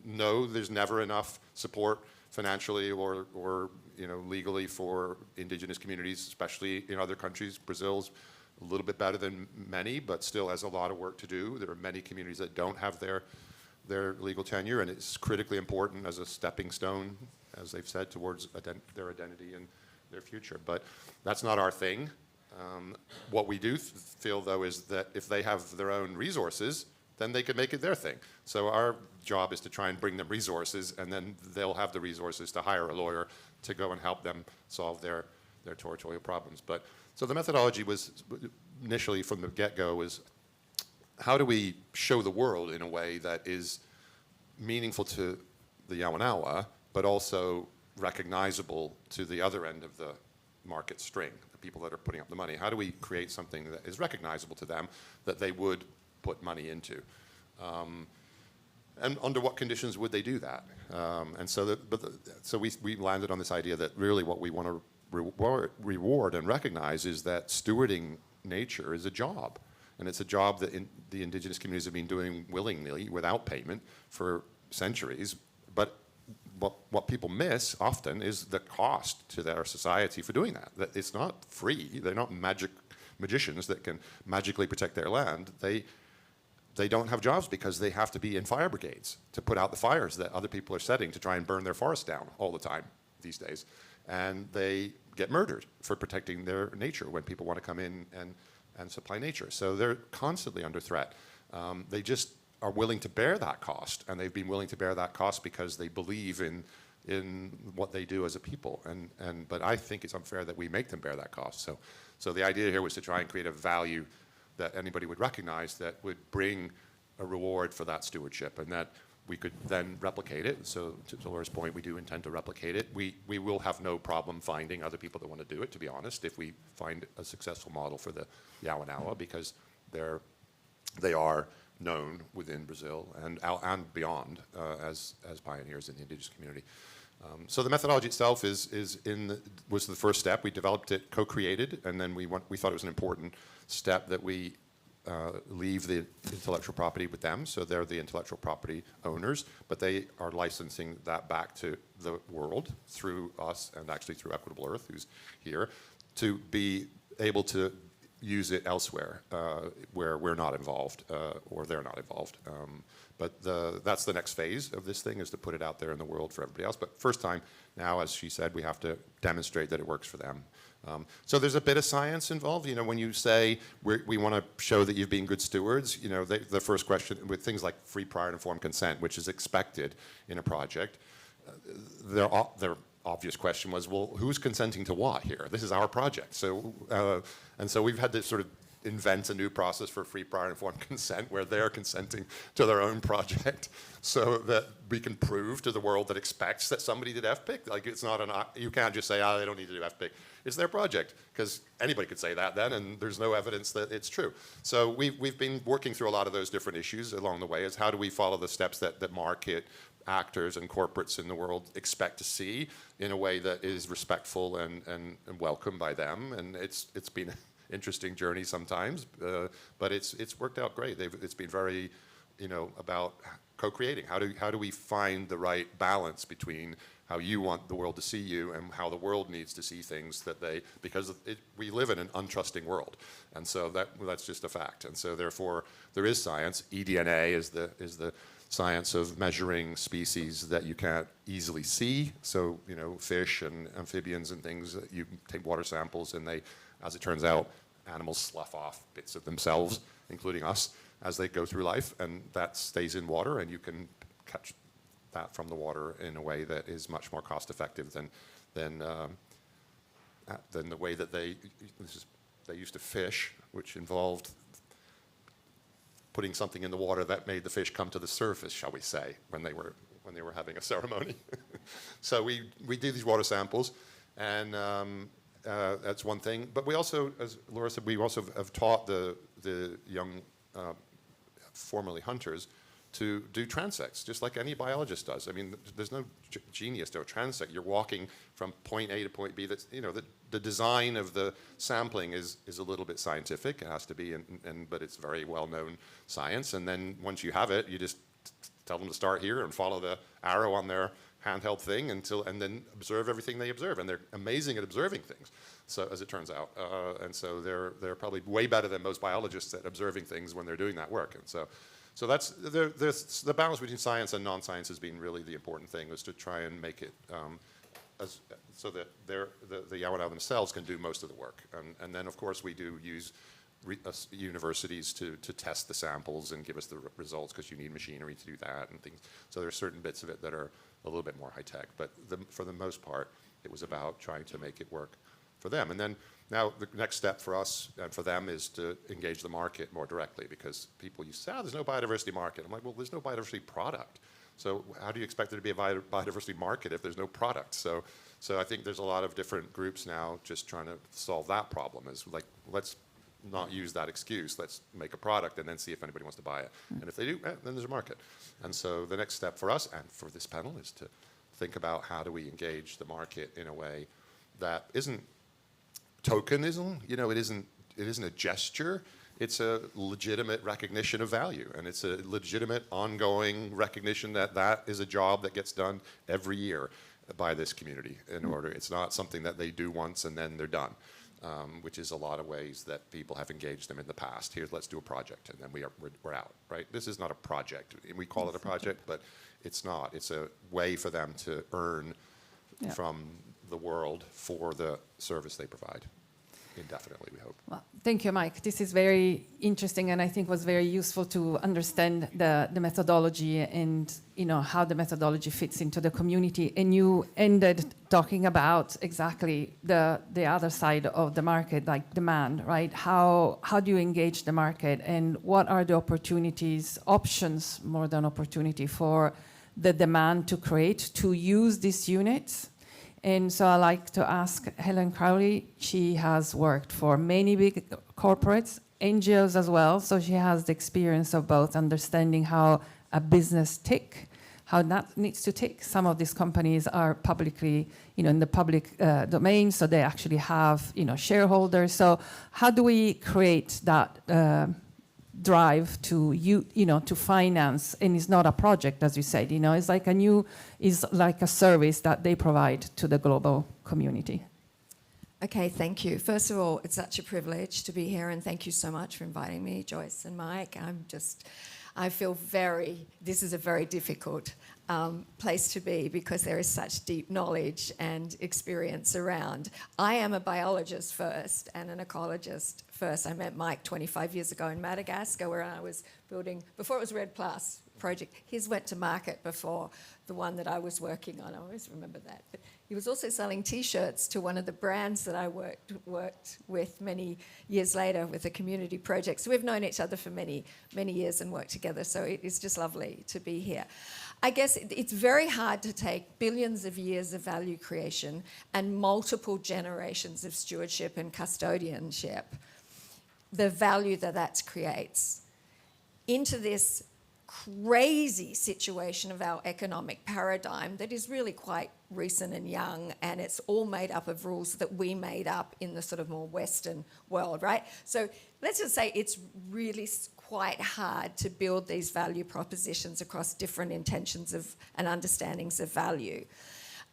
S7: No, there's never enough support financially or legally for indigenous communities, especially in other countries. Brazil's a little bit better than many, but still has a lot of work to do. There are many communities that don't have their legal tenure, and it's critically important as a stepping stone, as they've said, towards their identity and their future. But that's not our thing. What we do feel, though, is that if they have their own resources, then they can make it their thing. So our job is to try and bring them resources, and then they'll have the resources to hire a lawyer to go and help them solve their territorial problems. So the methodology was, initially from the get-go, was how do we show the world in a way that is meaningful to the Yawanawá, but also recognizable to the other end of the market string, the people that are putting up the money. How do we create something that is recognizable to them that they would put money into? And under what conditions would they do that? So we landed on this idea that really what we want to reward and recognize is that stewarding nature is a job. And it's a job that the indigenous communities have been doing willingly without payment for centuries. But what people miss often is the cost to their society for doing that. That it's not free. They're not magicians that can magically protect their land. They don't have jobs because they have to be in fire brigades to put out the fires that other people are setting to try and burn their forest down all the time these days. And they get murdered for protecting their nature when people want to come in and and supply nature. So they're constantly under threat. They just are willing to bear that cost, and they've been willing to bear that cost because they believe in what they do as a people. But I think it's unfair that we make them bear that cost. So the idea here was to try and create a value that anybody would recognize that would bring a reward for that stewardship, and that we could then replicate it. So to Laura's point, we do intend to replicate it. We will have no problem finding other people that want to do it, to be honest, if we find a successful model for the Yawanawá, because they are known within Brazil and beyond as pioneers in the indigenous community. So the methodology itself was the first step. We developed it, co-created, and then we thought it was an important step that we leave the intellectual property with them. So they're the intellectual property owners, but they are licensing that back to the world through us, and actually through Equitable Earth, who's here, to be able to use it elsewhere where we're not involved or they're not involved. But that's the next phase of this thing, is to put it out there in the world for everybody else. But first time now, as she said, we have to demonstrate that it works for them. So there's a bit of science involved. You know, when you say we want to show that you've been good stewards, you know, the first question with things like free, prior, and informed consent, which is expected in a project, their obvious question was, well, who's consenting to what here? This is our project. So, and so we've had to sort of invent a new process for free, prior, and informed consent, where they're consenting to their own project, so that we can prove to the world that expects that somebody did FPIC. Like, it's not you can't just say, oh, they don't need to do FPIC. It's their project, because anybody could say that then, and there's no evidence that it's true. So we've been working through a lot of those different issues along the way, is how do we follow the steps that market actors and corporates in the world expect to see in a way that is respectful and welcomed by them. And it's been an interesting journey sometimes, but it's worked out great. It's been very, you know, about co-creating. How do we find the right balance between how you want the world to see you and how the world needs to see things because we live in an untrusting world, and so that's just a fact. And so therefore there is science. eDNA is the science of measuring species that you can't easily see. So, you know, fish and amphibians and things, that you take water samples, and they, as it turns out, animals slough off bits of themselves, including us, as they go through life, and that stays in water, and you can catch that from the water in a way that is much more cost effective than the way that they used to fish, which involved putting something in the water that made the fish come to the surface, shall we say, when they were having a ceremony. So we do these water samples, and that's one thing. But we also, as Laura said, we also have taught the young, formerly hunters, to do transects, just like any biologist does. I mean, there's no genius to a transect. You're walking from point A to point B. That's, you know, the design of the sampling is a little bit scientific. It has to be, but it's very well-known science. And then once you have it, you just tell them to start here and follow the arrow on their handheld thing and then observe everything they observe. And they're amazing at observing things, so as it turns out. And so they're probably way better than most biologists at observing things when they're doing that work. And so that's the balance between science and non-science has been really the important thing, was to try and make it so that the Yawanawá themselves can do most of the work. And then, of course, we do use universities to test the samples and give us the results, because you need machinery to do that and things. So there are certain bits of it that are a little bit more high-tech. But for the most part, it was about trying to make it work for them. And then now the next step for us and for them is to engage the market more directly, because people used to say, there's no biodiversity market. I'm like, well, there's no biodiversity product. So how do you expect there to be a biodiversity market if there's no product? So I think there's a lot of different groups now just trying to solve that problem. Is like, let's not use that excuse. Let's make a product and then see if anybody wants to buy it. And if they do, then there's a market. And so the next step for us and for this panel is to think about how do we engage the market in a way that isn't tokenism. You know, it isn't a gesture. It's a legitimate recognition of value, and it's a legitimate ongoing recognition that that is a job that gets done every year by this community. It's not something that they do once and then they're done, which is a lot of ways that people have engaged them in the past. Here, let's do a project, and then we're out, right? This is not a project. We call it a project, but it's not. It's a way for them to earn from the world for the service they provide. indefinitely, we hope.
S1: Well, thank you, Mike. This is very interesting, and I think was very useful to understand the methodology and how the methodology fits into the community. And you ended talking about exactly the other side of the market, like demand, right? How do you engage the market, and what are the opportunities, options more than opportunity, for the demand to create, to use these units? And so I like to ask Helen Crowley. She has worked for many big corporates, NGOs as well, so she has the experience of both understanding how a business tick, how that needs to tick. Some of these companies are publicly, in the public domain, so they actually have, shareholders. So how do we create that drive to to finance? And it's not a project, as you said, it's like a service that they provide to the global community.
S6: Okay, thank you. First of all, it's such a privilege to be here, and thank you so much for inviting me, Joyce and Mike. I feel this is a very difficult place to be, because there is such deep knowledge and experience around. I am a biologist first and an ecologist first. I met Mike 25 years ago in Madagascar, where I was building, before it was Red Plus project. His went to market before the one that I was working on. I always remember that. But he was also selling T-shirts to one of the brands that I worked with many years later with a community project. So we've known each other for many, many years and worked together. So it is just lovely to be here. I guess it's very hard to take billions of years of value creation and multiple generations of stewardship and custodianship, the value that creates, into this crazy situation of our economic paradigm that is really quite recent and young, and it's all made up of rules that we made up in the sort of more Western world, right? So let's just say it's really quite hard to build these value propositions across different intentions of and understandings of value.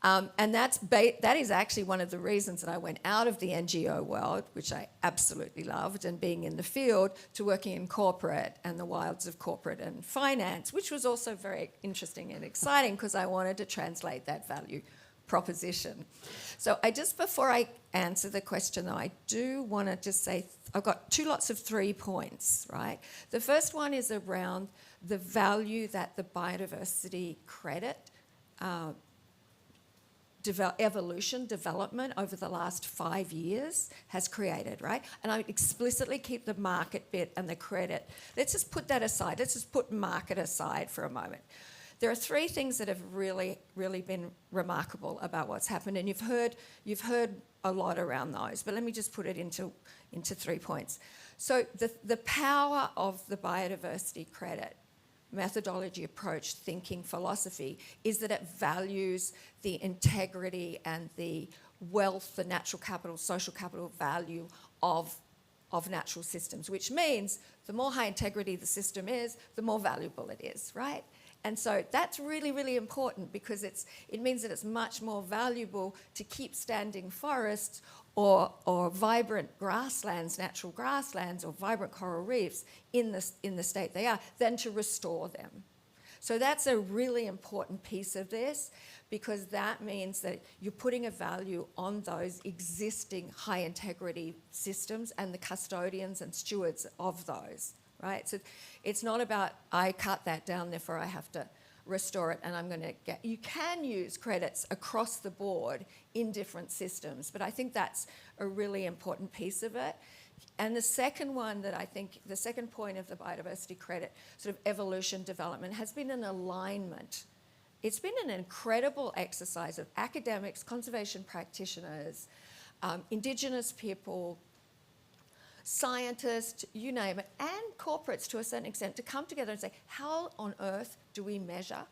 S6: And that is actually one of the reasons that I went out of the NGO world, which I absolutely loved, and being in the field, to working in corporate and the wilds of corporate and finance, which was also very interesting and exciting, because I wanted to translate that value proposition. So before I answer the question, though, I do want to just say I've got two lots of 3 points, right? The first one is around the value that the biodiversity credit development over the last 5 years has created, right? And I explicitly keep the market bit and the credit. Let's just put that aside. Let's just put market aside for a moment. There are 3 things that have really, really been remarkable about what's happened, and you've heard a lot around those, but let me just put it into 3 points. So the power of the biodiversity credit methodology, approach, thinking, philosophy is that it values the integrity and the wealth, the natural capital, social capital value of natural systems, which means the more high integrity the system is, the more valuable it is, right? And so that's really, really important, because it means that it's much more valuable to keep standing forests or vibrant grasslands, natural grasslands, or vibrant coral reefs in the state they are, than to restore them. So that's a really important piece of this, because that means that you're putting a value on those existing high integrity systems and the custodians and stewards of those, right? So it's not about, I cut that down, therefore I have to restore it, and I'm going to get... You can use credits across the board in different systems, but I think that's a really important piece of it. And the second one that I think, the second point of the biodiversity credit sort of evolution development has been an alignment. It's been an incredible exercise of academics, conservation practitioners, Indigenous people, scientists, you name it, and corporates to a certain extent, to come together and say, how on earth do we measure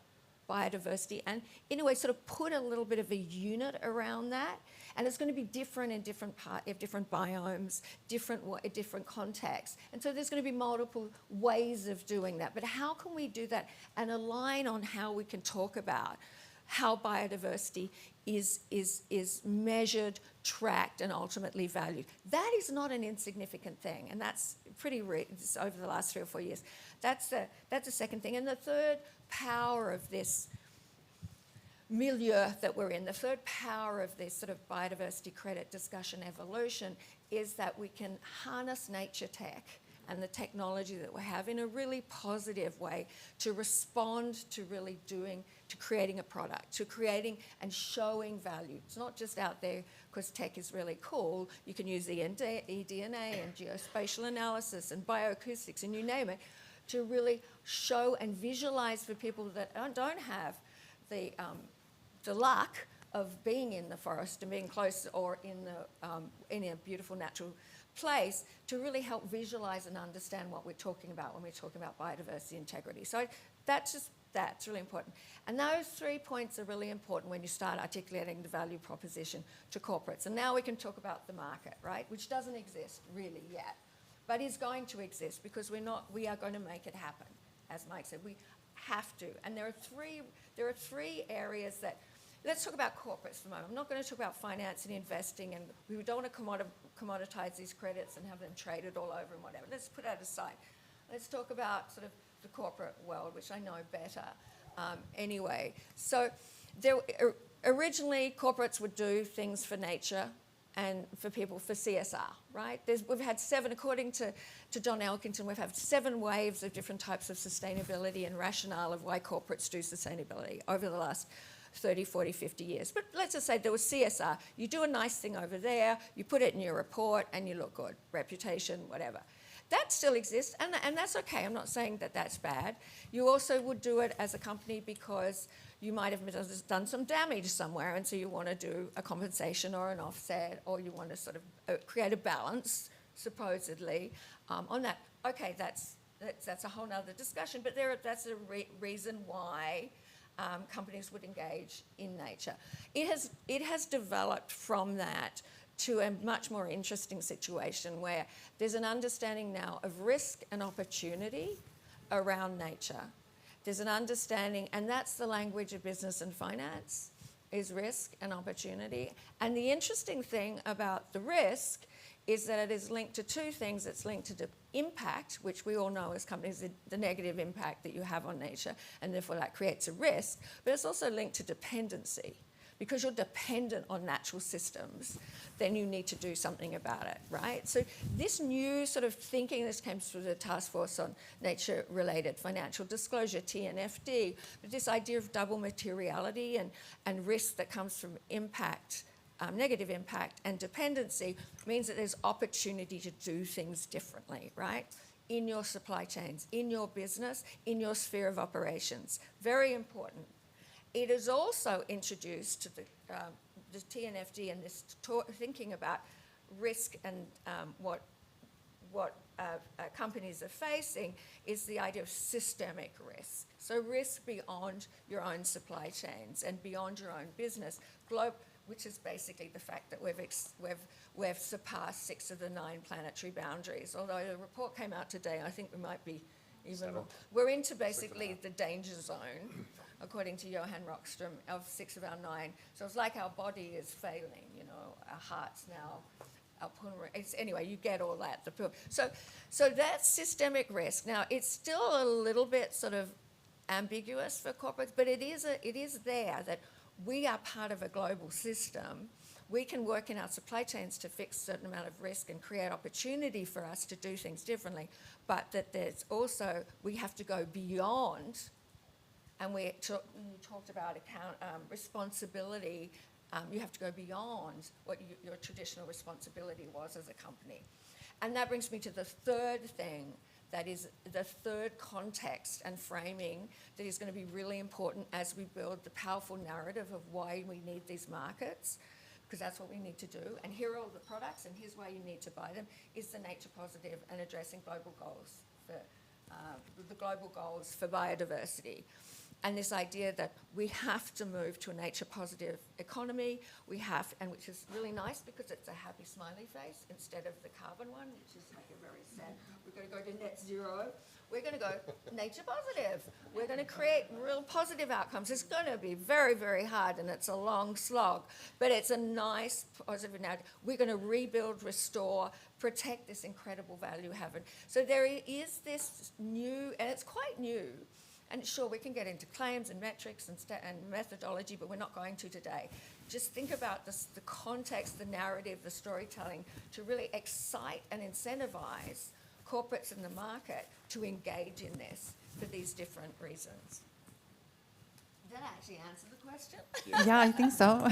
S6: biodiversity? And in a way sort of put a little bit of a unit around that. And it's going to be different in different biomes, different contexts. And so there's going to be multiple ways of doing that. But how can we do that and align on how we can talk about how biodiversity is measured, tracked, and ultimately valued? That is not an insignificant thing, and that's pretty over the last 3 or 4 years. That's the second thing. And the third power of this milieu that we're in. The third power of this sort of biodiversity credit discussion evolution is that we can harness nature tech and the technology that we have in a really positive way to respond to really to creating a product, to creating and showing value. It's not just out there because tech is really cool. You can use eDNA and geospatial analysis and bioacoustics and you name it to really show and visualize for people that don't have the luck of being in the forest and being close or in a beautiful natural place, to really help visualize and understand what we're talking about when we're talking about biodiversity integrity. So that's really important. And those 3 points are really important when you start articulating the value proposition to corporates. And now we can talk about the market, right, which doesn't exist really yet, but is going to exist because we are going to make it happen. As Mike said, we have to. And there are three areas that. Let's talk about corporates for a moment. I'm not going to talk about finance and investing, and we don't want to commoditize these credits and have them traded all over and whatever. Let's put that aside. Let's talk about sort of the corporate world, which I know better anyway. So originally, corporates would do things for nature and for people, for CSR, right? We've had 7, according to John Elkington, we've had 7 waves of different types of sustainability and rationale of why corporates do sustainability over the last 30, 40, 50 years. But let's just say there was CSR. You do a nice thing over there, you put it in your report, and you look good. Reputation, whatever. That still exists, and that's okay. I'm not saying that that's bad. You also would do it as a company because you might have done some damage somewhere, and so you want to do a compensation or an offset, or you want to sort of create a balance, supposedly, on that. Okay, that's a whole nother discussion, but that's a reason why companies would engage in nature. It has developed from that to a much more interesting situation where there's an understanding now of risk and opportunity around nature. There's an understanding, and that's the language of business and finance, is risk and opportunity. And the interesting thing about the risk is that it is linked to 2 things. It's linked to the impact, which we all know as companies, the negative impact that you have on nature, and therefore that creates a risk. But it's also linked to dependency. Because you're dependent on natural systems, then you need to do something about it, right? So this new sort of thinking, this came through the Task Force on Nature-Related Financial Disclosure, TNFD, but this idea of double materiality and risk that comes from impact, negative impact and dependency means that there's opportunity to do things differently, right? In your supply chains, in your business, in your sphere of operations. Very important. It is also introduced to the TNFD and this thinking about risk and what companies are facing is the idea of systemic risk. So risk beyond your own supply chains and beyond your own business, which is basically the fact that we've surpassed 6 of the 9 planetary boundaries. Although the report came out today, I think we might be even more. We're into basically the danger zone, according to Johan Rockström, of 6 of our 9. So it's like our body is failing, you know, our heart's now, anyway, you get all that. So that's systemic risk. Now, it's still a little bit sort of ambiguous for corporates, but it is there that we are part of a global system. We can work in our supply chains to fix a certain amount of risk and create opportunity for us to do things differently, but that there's also, we have to go beyond, and you talked about responsibility, you have to go beyond what your traditional responsibility was as a company. And that brings me to the third thing, that is the third context and framing that is going to be really important as we build the powerful narrative of why we need these markets, because that's what we need to do. And here are all the products, and here's why you need to buy them, is the nature positive and addressing global goals for biodiversity. And this idea that we have to move to a nature positive economy, and which is really nice because it's a happy smiley face instead of the carbon one, which is like a very sad, we're going to go to net zero. We're going to go nature positive. We're going to create real positive outcomes. It's going to be very, very hard, and it's a long slog, but it's a nice positive narrative. We're going to rebuild, restore, protect this incredible value we have. So there is this new, and it's quite new, And sure, we can get into claims and metrics and methodology, but we're not going to today. Just think about this, the context, the narrative, the storytelling, to really excite and incentivize corporates in the market to engage in this for these different reasons. Did that actually answer the question?
S1: Yeah, I think so.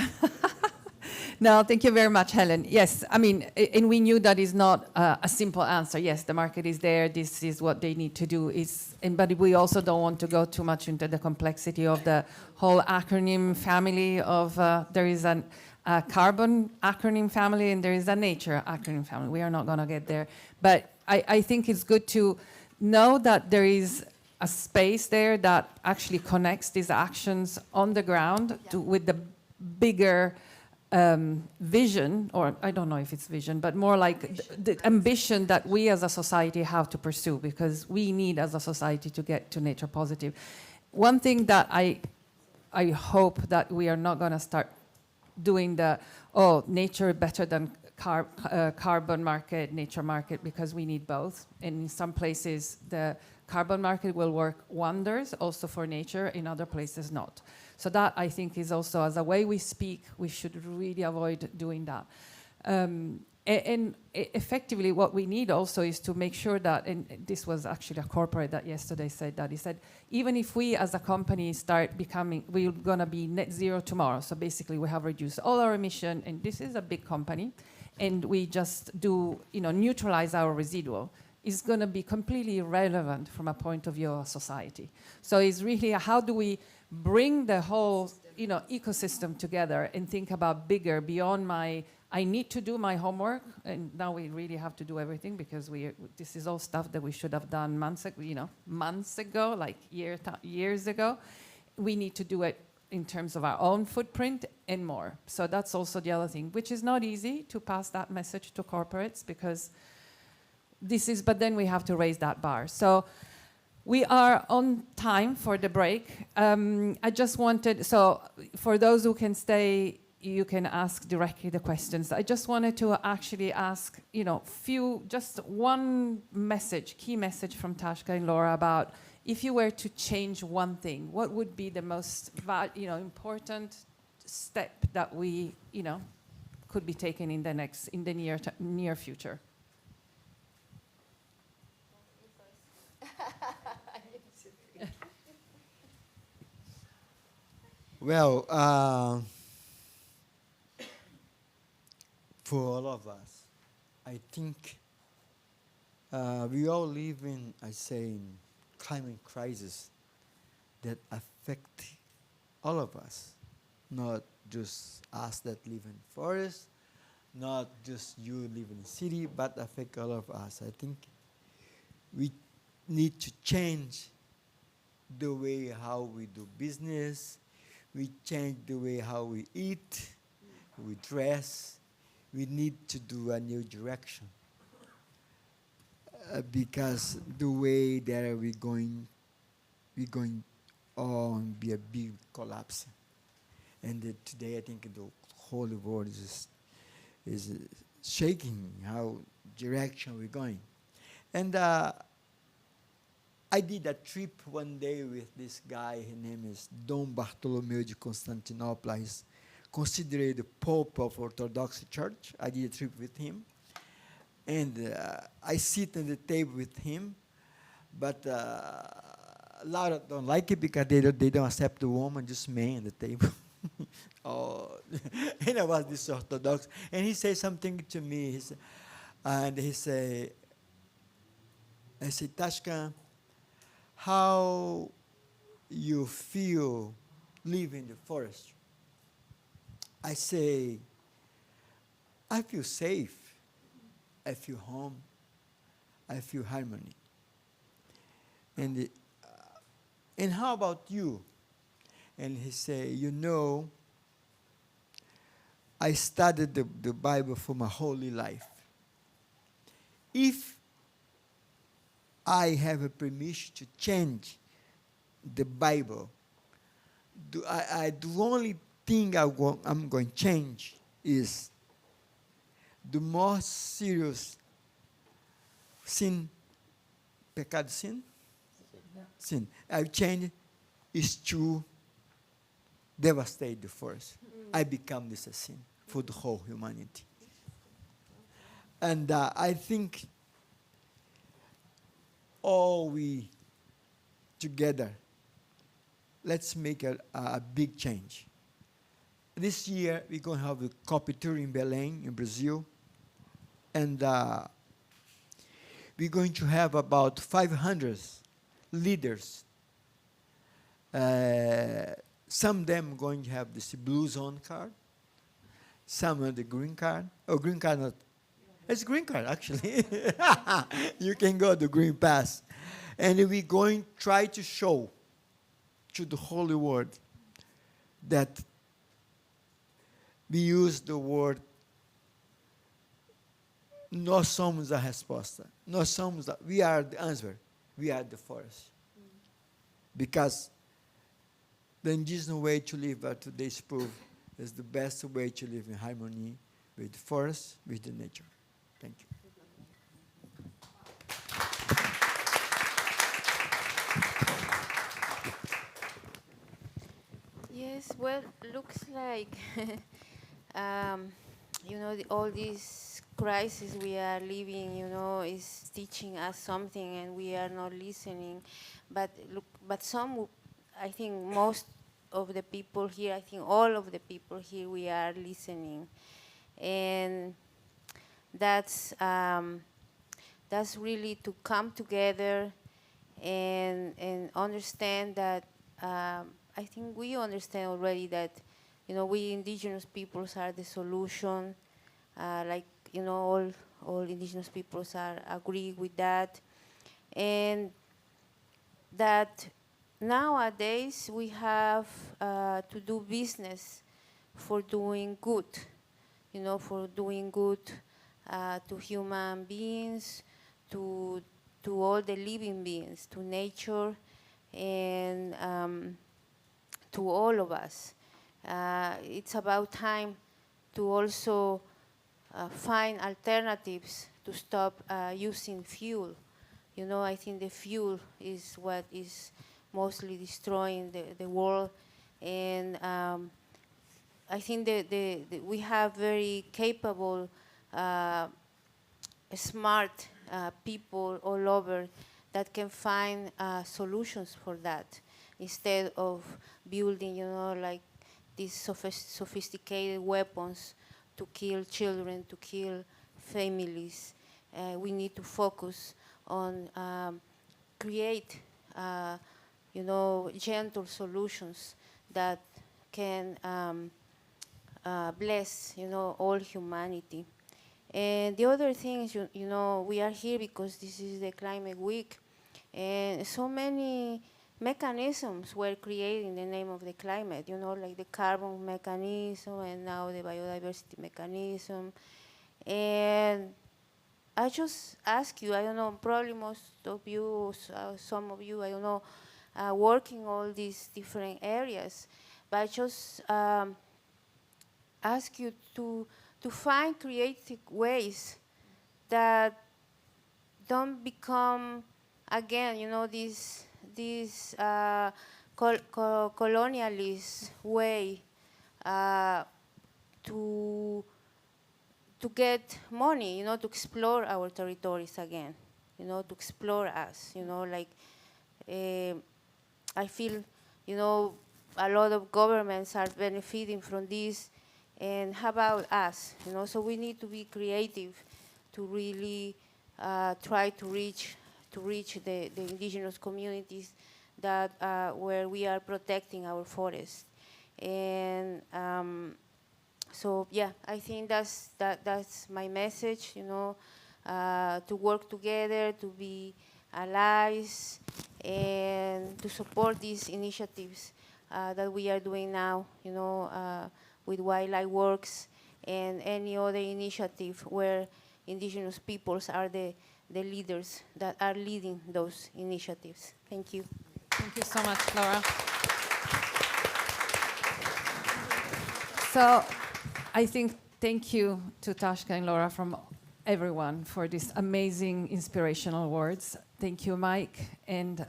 S1: No, thank you very much, Helen. Yes, I mean, and we knew that is not a simple answer. Yes, the market is there. This is what they need to do. But we also don't want to go too much into the complexity of the whole acronym family of, there is a carbon acronym family and there is a nature acronym family. We are not going to get there. But I think it's good to know that there is a space there that actually connects these actions on the ground with the bigger vision, or I don't know if it's vision, but more like the ambition that we as a society have to pursue, because we need as a society to get to nature positive. One thing that I hope that we are not going to start doing nature better than carbon market, nature market, because we need both. And in some places, the carbon market will work wonders also for nature, in other places not. So that, I think, is also, as a way we speak, we should really avoid doing that. And effectively, what we need also is to make sure that, and this was actually a corporate that yesterday said that, he said, even if we as a company start becoming, we're going to be net zero tomorrow, so basically we have reduced all our emission, and this is a big company, and we just do, neutralize our residual, is going to be completely irrelevant from a point of view of society. So it's really, how do we bring the whole ecosystem together and think about bigger, beyond I need to do my homework, and now we really have to do everything, because this is all stuff that we should have done months ago, like years ago. We need to do it in terms of our own footprint and more. So that's also the other thing, which is not easy to pass that message to corporates, because but then we have to raise that bar. So we are on time for the break. I just wanted, so for those who can stay, you can ask directly the questions. I just wanted to actually ask, just one message, key message from Tashka and Laura about, if you were to change one thing, what would be the most important step that we, could be taken in the near future?
S2: Well, for all of us, I think we all live in, climate crisis that affect all of us, not just us that live in forest, not just you live in city, but affect all of us. I think we need to change the way how we do business. We change the way how we eat, we dress. We need to do a new direction, because the way that we're going on be a big collapse. And today I think the whole world is shaking how direction we're going. And I did a trip one day with this guy. His name is Dom Bartolomeu de Constantinople. He's considered the Pope of Orthodox Church. I did a trip with him. And I sit at the table with him, but a lot of don't like it because they don't accept the woman, just men at the table. And I was this Orthodox. And he said something to me. I said, Tashka, how you feel living in the forest? I say, I feel safe, I feel home, I feel harmony. And how about you? And he say, I studied the Bible for my whole life. If I have a permission to change the Bible, the only thing I'm going to change is the more serious sin, pecado sin? sin. Our change is to devastate the forest. I become this a sin for the whole humanity. And I think all we together, let's make a big change. This year, we're going to have a coffee tour in Belém, in Brazil. And we're going to have about 500 leaders. Some of them going to have this blue zone card. Some of the green card. Oh, green card not. It's green card, actually. You can go to green pass. And we're going to try to show to the whole world that we use the word nós somos a resposta. We are the answer. We are the forest. Because the indigenous way to live, today's proof, is the best way to live in harmony with the forest, with the nature. Thank you.
S3: Yes, well, looks like, all these crises we are living, is teaching us something, and we are not listening. But I think most of the people here, I think all of the people here, we are listening, and that's really to come together and understand that. I think we understand already that, we indigenous peoples are the solution. All indigenous peoples agree with that, and that nowadays we have to do business for doing good, for doing good to human beings, to all the living beings, to nature, and to all of us. It's about time to also find alternatives to stop using fuel. I think the fuel is what is mostly destroying the world. And I think that we have very capable, smart people all over that can find solutions for that, instead of building, like these sophisticated weapons to kill children, to kill families. We need to focus on create, gentle solutions that can bless, all humanity. And the other thing is, we are here because this is the Climate Week, and so many mechanisms were created in the name of the climate, like the carbon mechanism and now the biodiversity mechanism. And I just ask you, I don't know, probably most of you, some of you, I don't know, working all these different areas, but I just ask you to find creative ways that don't become, again, this colonialist way to get money, to explore our territories again, to explore us, I feel, a lot of governments are benefiting from this, and how about us, so we need to be creative to really try to reach the indigenous communities that where we are protecting our forests. And so yeah, I think that's my message, to work together, to be allies, and to support these initiatives that we are doing now, with Wildlife Works and any other initiative where indigenous peoples are the leaders that are leading those initiatives. Thank you.
S1: Thank you so much, Laura. So I think thank you to Tashka and Laura from everyone for these amazing inspirational words. Thank you, Mike and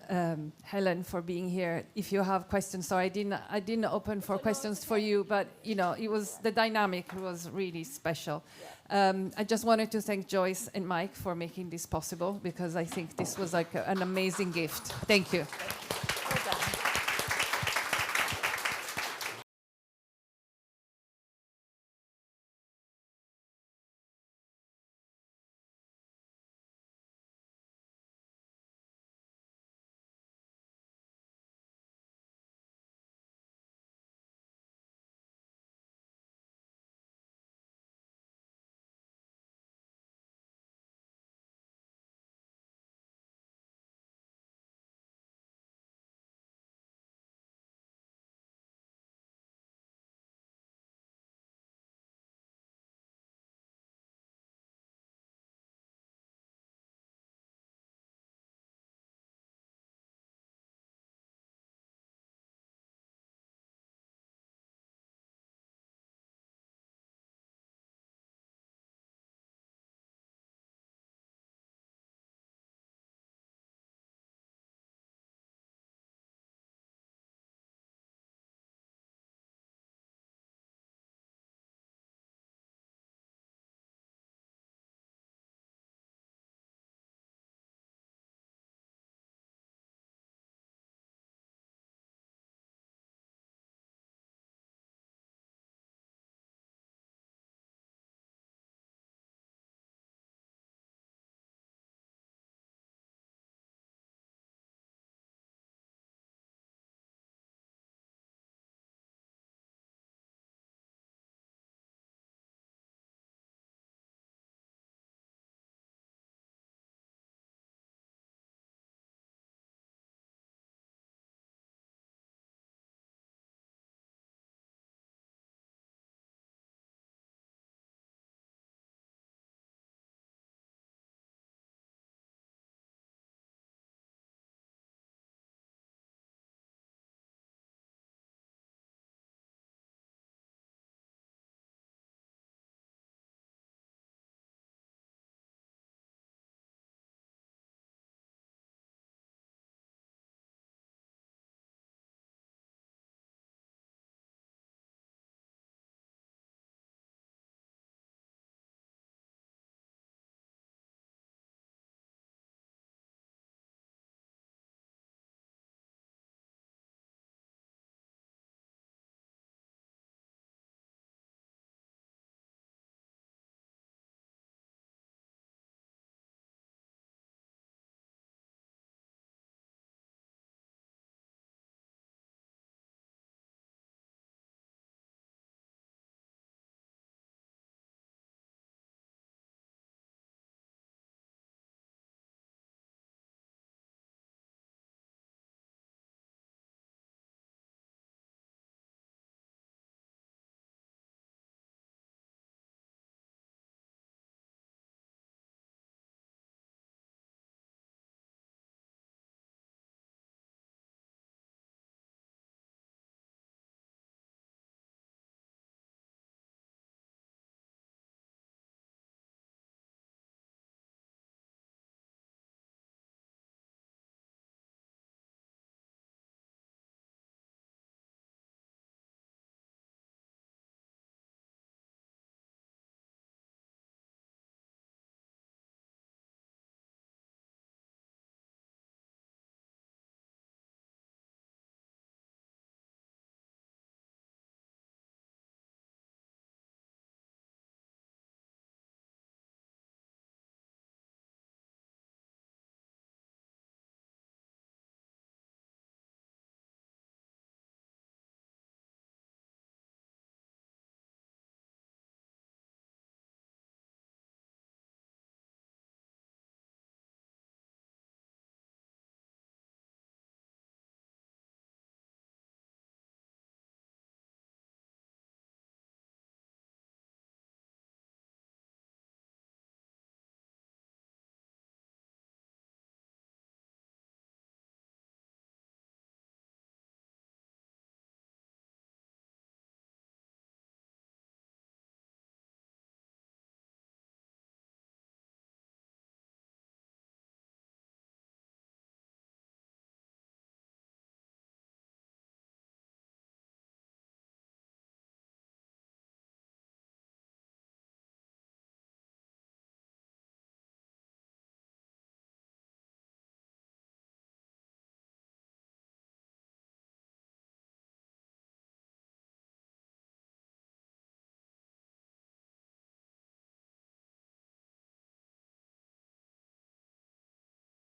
S1: Helen, for being here. If you have questions, so I didn't open for questions for you, but you know, the dynamic was really special. I just wanted to thank Joyce and Mike for making this possible, because I think this was like an amazing gift. Thank you.